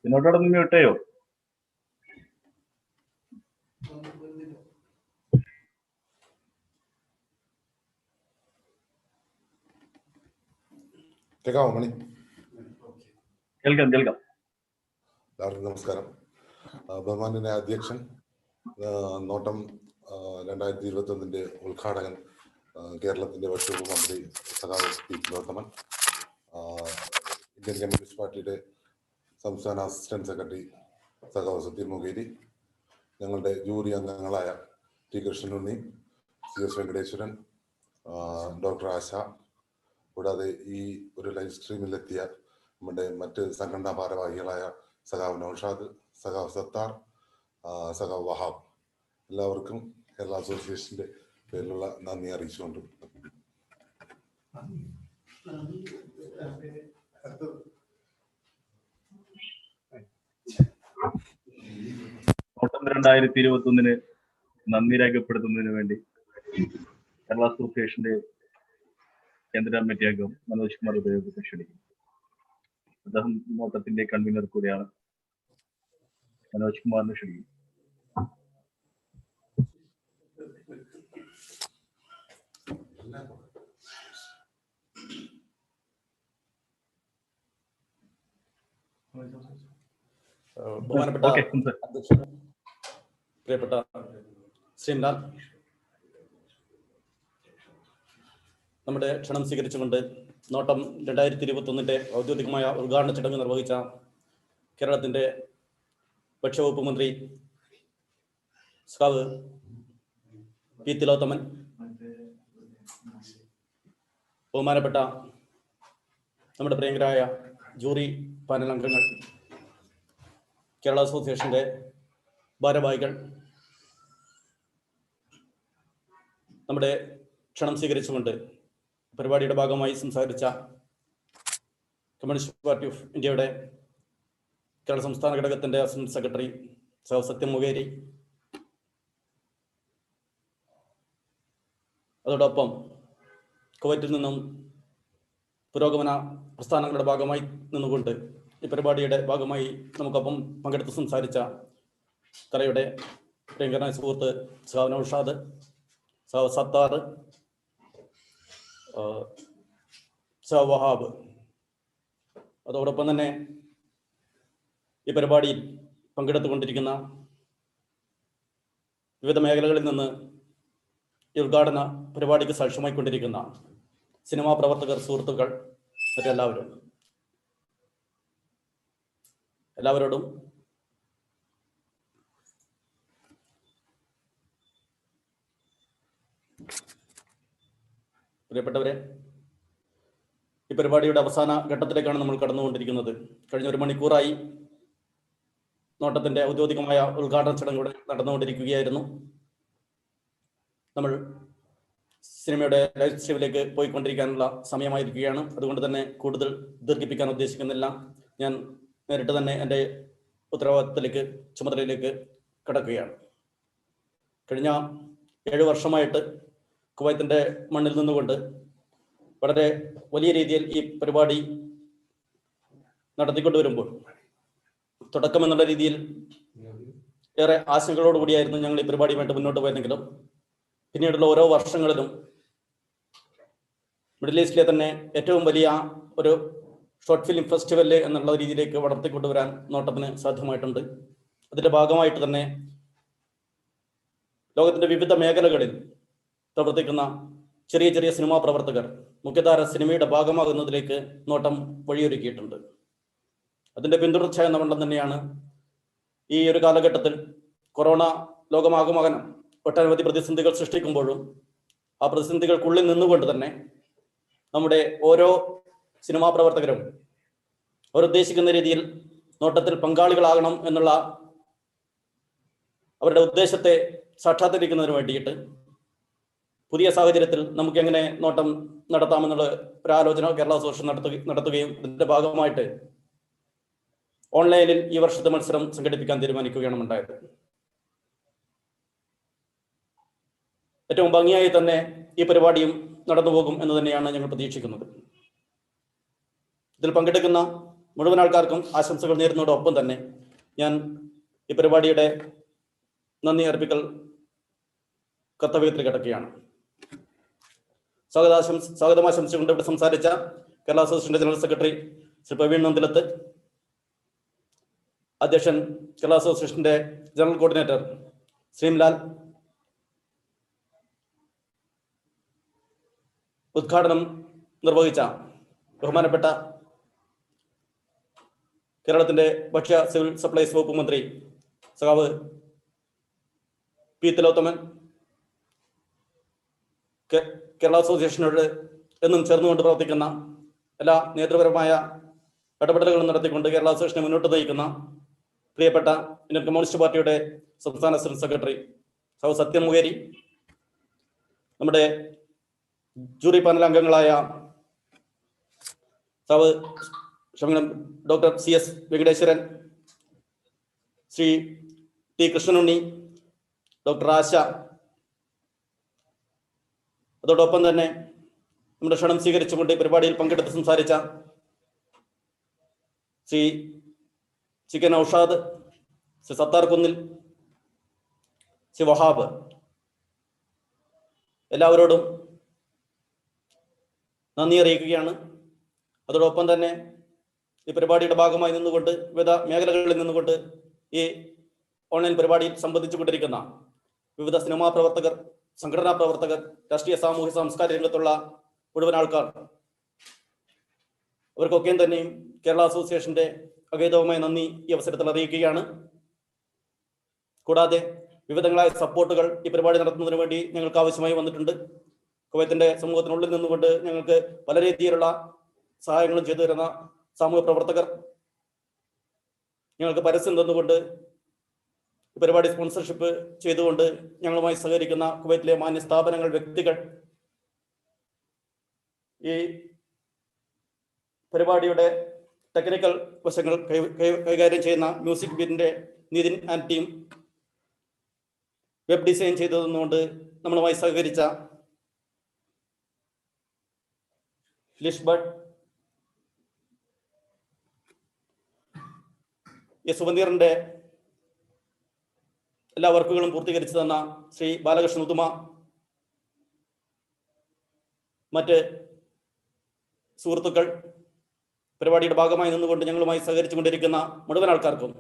ഇതിനോടൊന്ന് മ്യൂട്ട് ചെയ്യോ? കേൾക്കാമോ മണി? കേൾക്കാം. എല്ലാവർക്കും നമസ്കാരം. ബഹുമാന്യനായ അധ്യക്ഷൻ, നോട്ടം 2021 ഉദ്ഘാടകൻ കേരളത്തിന്റെ ഭക്ഷ്യവകുപ്പ് മന്ത്രി സഖാവ് പി തിലോത്തമൻ, ഇന്ത്യൻ കമ്മ്യൂണിസ്റ്റ് പാർട്ടിയുടെ സംസ്ഥാന അസിസ്റ്റന്റ് സെക്രട്ടറി സഖാവ് സത്യൻ മുഖേരി, ഞങ്ങളുടെ ജൂറി അംഗങ്ങളായ T Krishnanunni, CS Venkateswaran, doctor Asha, കൂടാതെ ഈ ഒരു ലൈവ് സ്ട്രീമിലെത്തിയ നമ്മുടെ മറ്റ് സംഘടനാ ഭാരവാഹികളായ സഖാവ് നൌഷാദ്, സഖാവ് സത്താർ, സഖാവ് വഹാബ്, എല്ലാവർക്കും കേരള അസോസിയേഷന്റെ പേരിലുള്ള നന്ദി അറിയിച്ചുകൊണ്ട് നോട്ടം 2021 നന്ദി രേഖപ്പെടുത്തുന്നതിന് വേണ്ടി കേരള അസോസിയേഷന്റെ കേന്ദ്ര കമ്മിറ്റി അംഗം മനോജ് കുമാർ ഉദയത്തെ ക്ഷണിക്കും. അദ്ദേഹം നോട്ടത്തിന്റെ കൺവീനർ കൂടിയാണ്. മനോജ് കുമാറിനെ ക്ഷണിക്കും. ബഹുമാനപ്പെട്ട പ്രിയപ്പെട്ട ശ്രീനാഥ്, നമ്മുടെ ക്ഷണം സ്വീകരിച്ചുകൊണ്ട് നോട്ടം 2021 ഔദ്യോഗികമായ ഉദ്ഘാടന ചടങ്ങ് നിർവഹിച്ച കേരളത്തിന്റെ ഭക്ഷ്യവകുപ്പ് മന്ത്രി സഖാവ് പി തിലോത്തമൻ, ബഹുമാനപ്പെട്ട നമ്മുടെ പ്രിയങ്കരായ ജൂറി പാനൽ അംഗങ്ങൾ, കേരള അസോസിയേഷന്റെ ഭാരവാഹികൾ, നമ്മുടെ ക്ഷണം സ്വീകരിച്ചുകൊണ്ട് പരിപാടിയുടെ ഭാഗമായി സംസാരിച്ച കമ്മ്യൂണിസ്റ്റ് പാർട്ടി ഓഫ് ഇന്ത്യയുടെ കേരള സംസ്ഥാന ഘടകത്തിന്റെ അസിസ്റ്റന്റ് സെക്രട്ടറി സഖാവ് സത്യൻ മുഖേരി, അതോടൊപ്പം കുവൈറ്റിൽ നിന്നും പുരോഗമന പ്രസ്ഥാനങ്ങളുടെ ഭാഗമായി നിന്നുകൊണ്ട് ഈ പരിപാടിയുടെ ഭാഗമായി നമുക്കൊപ്പം പങ്കെടുത്ത് സംസാരിച്ച കരയുടെ പ്രിയങ്കരനായ സുഹൃത്ത് സഖാവ് നൌഷാദ്, സഖാവ് സത്താർ, സഖാവ് വഹാബ്, അതോടൊപ്പം തന്നെ ഈ പരിപാടിയിൽ പങ്കെടുത്തുകൊണ്ടിരിക്കുന്ന വിവിധ മേഖലകളിൽ നിന്ന് ഈ ഉദ്ഘാടന പരിപാടിക്ക് സാക്ഷ്യമായിക്കൊണ്ടിരിക്കുന്ന സിനിമാ പ്രവർത്തകർ, സുഹൃത്തുക്കൾ, എല്ലാവരോടും പ്രിയപ്പെട്ടവരെ, ഈ പരിപാടിയുടെ അവസാന ഘട്ടത്തിലേക്കാണ് നമ്മൾ കടന്നുകൊണ്ടിരിക്കുന്നത്. കഴിഞ്ഞ 1 മണിക്കൂറായി നോട്ടത്തിന്റെ ഔദ്യോഗികമായ ഉദ്ഘാടന ചടങ്ങുകൾ നടന്നുകൊണ്ടിരിക്കുകയായിരുന്നു. നമ്മൾ സിനിമയുടെ ലൈവ് സ്ട്രീമിലേക്ക് പോയിക്കൊണ്ടിരിക്കാനുള്ള സമയമായിരിക്കുകയാണ്. അതുകൊണ്ട് തന്നെ കൂടുതൽ ദീർഘിപ്പിക്കാൻ ഉദ്ദേശിക്കുന്നില്ല. ഞാൻ നേരിട്ട് തന്നെ എൻ്റെ ഉത്തരവാദിത്തത്തിലേക്ക്, ചുമതലയിലേക്ക് കടക്കുകയാണ്. കഴിഞ്ഞ 7 വർഷമായിട്ട് കുവൈത്തിൻ്റെ മണ്ണിൽ നിന്നുകൊണ്ട് വളരെ വലിയ രീതിയിൽ ഈ പരിപാടി നടത്തിക്കൊണ്ടുവരുമ്പോൾ തുടക്കം എന്നുള്ള രീതിയിൽ ഏറെ ആശങ്കകളോടുകൂടിയായിരുന്നു ഞങ്ങൾ ഈ പരിപാടിയുമായിട്ട് മുന്നോട്ട് പോയതെങ്കിലും പിന്നീടുള്ള ഓരോ വർഷങ്ങളിലും മിഡിൽ ഈസ്റ്റിലെ തന്നെ ഏറ്റവും വലിയ ഒരു ഷോർട്ട് ഫിലിം ഫെസ്റ്റിവൽ എന്നുള്ള രീതിയിലേക്ക് വളർത്തിക്കൊണ്ടുവരാൻ നോട്ടത്തിന് സാധ്യമായിട്ടുണ്ട്. അതിൻ്റെ ഭാഗമായിട്ട് തന്നെ ലോകത്തിൻ്റെ വിവിധ മേഖലകളിൽ പ്രവർത്തിക്കുന്ന ചെറിയ ചെറിയ സിനിമാ പ്രവർത്തകർ മുഖ്യധാര സിനിമയുടെ ഭാഗമാകുന്നതിലേക്ക് നോട്ടം വഴിയൊരുക്കിയിട്ടുണ്ട്. അതിൻ്റെ പിന്തുടർച്ച എന്ന വണ്ണം തന്നെയാണ് ഈ ഒരു കാലഘട്ടത്തിൽ കൊറോണ ലോകമാകമാനം ഒട്ടനവധി പ്രതിസന്ധികൾ സൃഷ്ടിക്കുമ്പോഴും ആ പ്രതിസന്ധികൾക്കുള്ളിൽ നിന്നുകൊണ്ട് തന്നെ നമ്മുടെ ഓരോ സിനിമാ പ്രവർത്തകരും അവരുദ്ദേശിക്കുന്ന രീതിയിൽ നോട്ടത്തിൽ പങ്കാളികളാകണം എന്നുള്ള അവരുടെ ഉദ്ദേശത്തെ സാക്ഷാത്കരിക്കുന്നതിന് വേണ്ടിയിട്ട് പുതിയ സാഹചര്യത്തിൽ നമുക്ക് എങ്ങനെ നോട്ടം നടത്താമെന്നുള്ള ഒരു ആലോചന കേരള അസോസിയേഷൻ നടത്തുകയും ഇതിന്റെ ഭാഗമായിട്ട് ഓൺലൈനിൽ ഈ വർഷത്തെ മത്സരം സംഘടിപ്പിക്കാൻ തീരുമാനിക്കുകയാണ് ഉണ്ടായത്. ഏറ്റവും ഭംഗിയായി തന്നെ ഈ പരിപാടിയും നടന്നു പോകും എന്ന് തന്നെയാണ് ഞങ്ങൾ പ്രതീക്ഷിക്കുന്നത്. ഇതിൽ പങ്കെടുക്കുന്ന മുഴുവൻ ആൾക്കാർക്കും ആശംസകൾ നേരുന്നതോടൊപ്പം തന്നെ ഞാൻ ഈ പരിപാടിയുടെ നന്ദി അർപ്പിക്കൽ കർത്തവ്യത്തിൽ കിടക്കുകയാണ്. സ്വാഗതം ആശംസിച്ചുകൊണ്ട് ഇവിടെ സംസാരിച്ച കേരള അസോസിയേഷന്റെ ജനറൽ സെക്രട്ടറി ശ്രീ പ്രവീൺ നന്ദിലത്ത്, അധ്യക്ഷൻ കേരള അസോസിയേഷന്റെ ജനറൽ കോർഡിനേറ്റർ ശ്രീംലാൽ, ഉദ്ഘാടനം നിർവഹിച്ച ബഹുമാനപ്പെട്ട കേരളത്തിന്റെ ഭക്ഷ്യ സിവിൽ സപ്ലൈസ് വകുപ്പ് മന്ത്രി സഖാവ് പി തിലോത്തമൻ, കേരള അസോസിയേഷനോട് എന്നും ചേർന്നുകൊണ്ട് പ്രവർത്തിക്കുന്ന എല്ലാ നേതൃപരമായ ഇടപെടലുകളും നടത്തിക്കൊണ്ട് കേരള അസോസിയേഷനെ മുന്നോട്ട് നയിക്കുന്ന പ്രിയപ്പെട്ട ഇന്ത്യൻ കമ്മ്യൂണിസ്റ്റ് പാർട്ടിയുടെ സംസ്ഥാന സെക്രട്ടറി സഖാവ് സത്യൻ മുഖേരി, നമ്മുടെ ജൂറി പാനൽ അംഗങ്ങളായ doctor CS Venkateswaran, Shri T Krishnanunni, doctor Asha, അതോടൊപ്പം തന്നെ നമ്മുടെ ക്ഷണം സ്വീകരിച്ചുകൊണ്ട് ഈ പരിപാടിയിൽ പങ്കെടുത്ത് സംസാരിച്ച ശ്രീ CK നൗഷാദ്, ശ്രീ സത്താർ കുന്നിൽ, ശ്രീ വഹാബ്, എല്ലാവരോടും നന്ദി അറിയിക്കുകയാണ്. അതോടൊപ്പം തന്നെ ഈ പരിപാടിയുടെ ഭാഗമായി നിന്നുകൊണ്ട് വിവിധ മേഖലകളിൽ നിന്നുകൊണ്ട് ഈ ഓൺലൈൻ പരിപാടിയിൽ സംബന്ധിച്ചു കൊണ്ടിരിക്കുന്ന വിവിധ സിനിമാ പ്രവർത്തകർ, സംഘടനാ പ്രവർത്തകർ, രാഷ്ട്രീയ സാമൂഹ്യ സാംസ്കാരിക രംഗത്തുള്ള മുഴുവൻ ആൾക്കാർ, അവർക്കൊക്കെയും തന്നെയും കേരള അസോസിയേഷന്റെ അഗൈതവുമായ നന്ദി ഈ അവസരത്തിൽ അറിയിക്കുകയാണ്. കൂടാതെ വിവിധങ്ങളായ സപ്പോർട്ടുകൾ ഈ പരിപാടി നടത്തുന്നതിന് വേണ്ടി ഞങ്ങൾക്ക് ആവശ്യമായി വന്നിട്ടുണ്ട്. കുവൈത്തിന്റെ സമൂഹത്തിനുള്ളിൽ നിന്നുകൊണ്ട് ഞങ്ങൾക്ക് പല രീതിയിലുള്ള സഹായങ്ങളും ചെയ്തു തരുന്ന സാമൂഹ്യ പ്രവർത്തകർ, ഞങ്ങൾക്ക് പരസ്യം തന്നുകൊണ്ട് ഈ പരിപാടി സ്പോൺസർഷിപ്പ് ചെയ്തുകൊണ്ട് ഞങ്ങളുമായി സഹകരിക്കുന്ന കുവൈറ്റിലെ മാന്യ സ്ഥാപനങ്ങൾ, വ്യക്തികൾ, ഈ പരിപാടിയുടെ ടെക്നിക്കൽ വശങ്ങൾ കൈകാര്യം ചെയ്യുന്ന മ്യൂസിക് ബീറ്റിന്റെ Nithin and team, web design ചെയ്തു തന്നുകൊണ്ട് നമ്മളുമായി സഹകരിച്ച ലിഷ്ബർട്ട്, ഈ സുവനീറിന്റെ എല്ലാ വർക്കുകളും പൂർത്തീകരിച്ചു തന്ന ശ്രീ ബാലകൃഷ്ണൻ ഉത്തുമ, മറ്റ് സുഹൃത്തുക്കൾ, പരിപാടിയുടെ ഭാഗമായി നിന്നുകൊണ്ട് ഞങ്ങളുമായി സഹകരിച്ചു കൊണ്ടിരിക്കുന്ന മുഴുവൻ ആൾക്കാർക്കും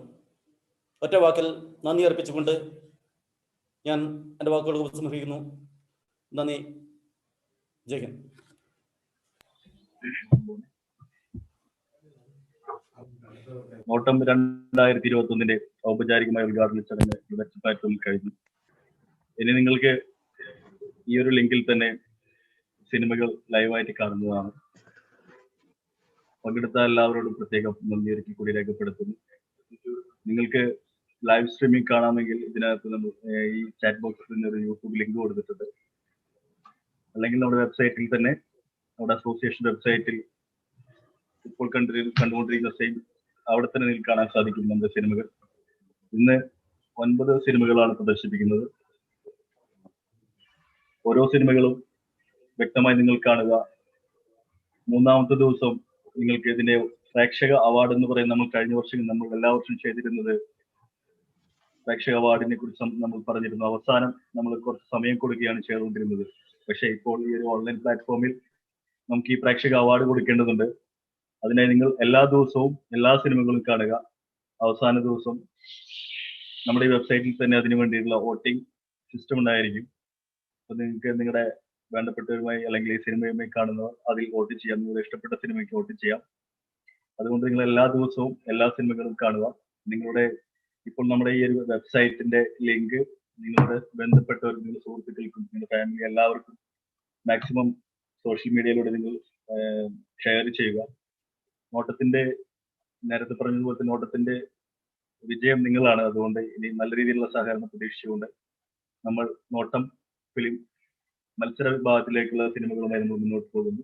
ഒറ്റ വാക്കിൽ നന്ദി അർപ്പിച്ചുകൊണ്ട് ഞാൻ എൻ്റെ വാക്കുകൾ ഉപസംഹരിക്കുന്നു. നന്ദി. ജയ് ഹിന്ദ്. നോട്ടം 2021 ഔപചാരികമായ ഉദ്ഘാടന ചടങ്ങ് പ്ലാറ്റ്ഫോമിൽ കഴിഞ്ഞു. ഇനി നിങ്ങൾക്ക് ഈ ഒരു ലിങ്കിൽ തന്നെ സിനിമകൾ ലൈവായിട്ട് കാണുന്നതാണ്. പങ്കെടുത്ത എല്ലാവരോടും പ്രത്യേകം നന്ദി ഒരിക്കൽ കൂടി രേഖപ്പെടുത്തുന്നു. നിങ്ങൾക്ക് ലൈവ് സ്ട്രീമിംഗ് കാണാമെങ്കിൽ ഇതിനകത്ത് നമ്മൾ ഈ ചാറ്റ് ബോക്സിൽ നിന്ന് ഒരു യൂട്യൂബ് ലിങ്ക് കൊടുത്തിട്ടുണ്ട്. അല്ലെങ്കിൽ നമ്മുടെ വെബ്സൈറ്റിൽ തന്നെ, നമ്മുടെ അസോസിയേഷൻ വെബ്സൈറ്റിൽ ഇപ്പോൾ കണ്ടുകൊണ്ടിരിക്കുന്ന സെയിം അവിടെ തന്നെ നിങ്ങൾക്ക് കാണാൻ സാധിക്കും നമ്മുടെ സിനിമകൾ. ഇന്ന് 9 സിനിമകളാണ് പ്രദർശിപ്പിക്കുന്നത്. ഓരോ സിനിമകളും വ്യക്തമായി നിങ്ങൾ കാണുക. 3-ാമത്തെ ദിവസം നിങ്ങൾക്ക് ഇതിന്റെ പ്രേക്ഷക അവാർഡ് എന്ന് പറയുന്നത്, നമ്മൾ കഴിഞ്ഞ വർഷം നമ്മൾ എല്ലാ വർഷവും ചെയ്തിരുന്നത് പ്രേക്ഷക അവാർഡിനെ കുറിച്ച് നമ്മൾ പറഞ്ഞിരുന്നു. അവസാനം നമ്മൾ കുറച്ച് സമയം കൊടുക്കുകയാണ് ചെയ്തുകൊണ്ടിരുന്നത്. പക്ഷേ ഇപ്പോൾ ഈ ഒരു ഓൺലൈൻ പ്ലാറ്റ്ഫോമിൽ നമുക്ക് ഈ പ്രേക്ഷക അവാർഡ് കൊടുക്കേണ്ടതുണ്ട്. അതിനായി നിങ്ങൾ എല്ലാ ദിവസവും എല്ലാ സിനിമകളും കാണുക. അവസാന ദിവസം നമ്മുടെ ഈ വെബ്സൈറ്റിൽ തന്നെ അതിനു വേണ്ടിയിട്ടുള്ള വോട്ടിംഗ് സിസ്റ്റം ഉണ്ടായിരിക്കും. അപ്പോൾ നിങ്ങൾക്ക് നിങ്ങളുടെ വേണ്ടപ്പെട്ടവരുമായി അല്ലെങ്കിൽ ഈ സിനിമയുമായി കാണുന്നവർ അതിൽ വോട്ട് ചെയ്യാം. നിങ്ങളുടെ ഇഷ്ടപ്പെട്ട സിനിമയ്ക്ക് വോട്ട് ചെയ്യാം. അതുകൊണ്ട് നിങ്ങൾ എല്ലാ ദിവസവും എല്ലാ സിനിമകളും കാണുക. നിങ്ങളുടെ ഇപ്പോൾ നമ്മുടെ ഈ ഒരു വെബ്സൈറ്റിന്റെ ലിങ്ക് നിങ്ങളുടെ ബന്ധപ്പെട്ടവർ, നിങ്ങളുടെ സുഹൃത്തുക്കൾക്കും നിങ്ങളുടെ ഫാമിലി എല്ലാവർക്കും മാക്സിമം സോഷ്യൽ മീഡിയയിലൂടെ നിങ്ങൾ ഷെയർ ചെയ്യുക. നോട്ടത്തിന്റെ, നേരത്തെ പറഞ്ഞതുപോലെ തന്നെ നോട്ടത്തിന്റെ വിജയം നിങ്ങളാണ്. അതുകൊണ്ട് ഇനി നല്ല രീതിയിലുള്ള സഹകരണം പ്രതീക്ഷിച്ചുകൊണ്ട് നമ്മൾ നോട്ടം ഫിലിം മത്സര വിഭാഗത്തിലേക്കുള്ള സിനിമകളുമായി നമ്മൾ മുന്നോട്ട് പോകുന്നു.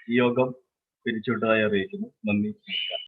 ഈ യോഗം പിരിച്ചുവിട്ടതായി അറിയിക്കുന്നു. നന്ദി, നമസ്കാരം.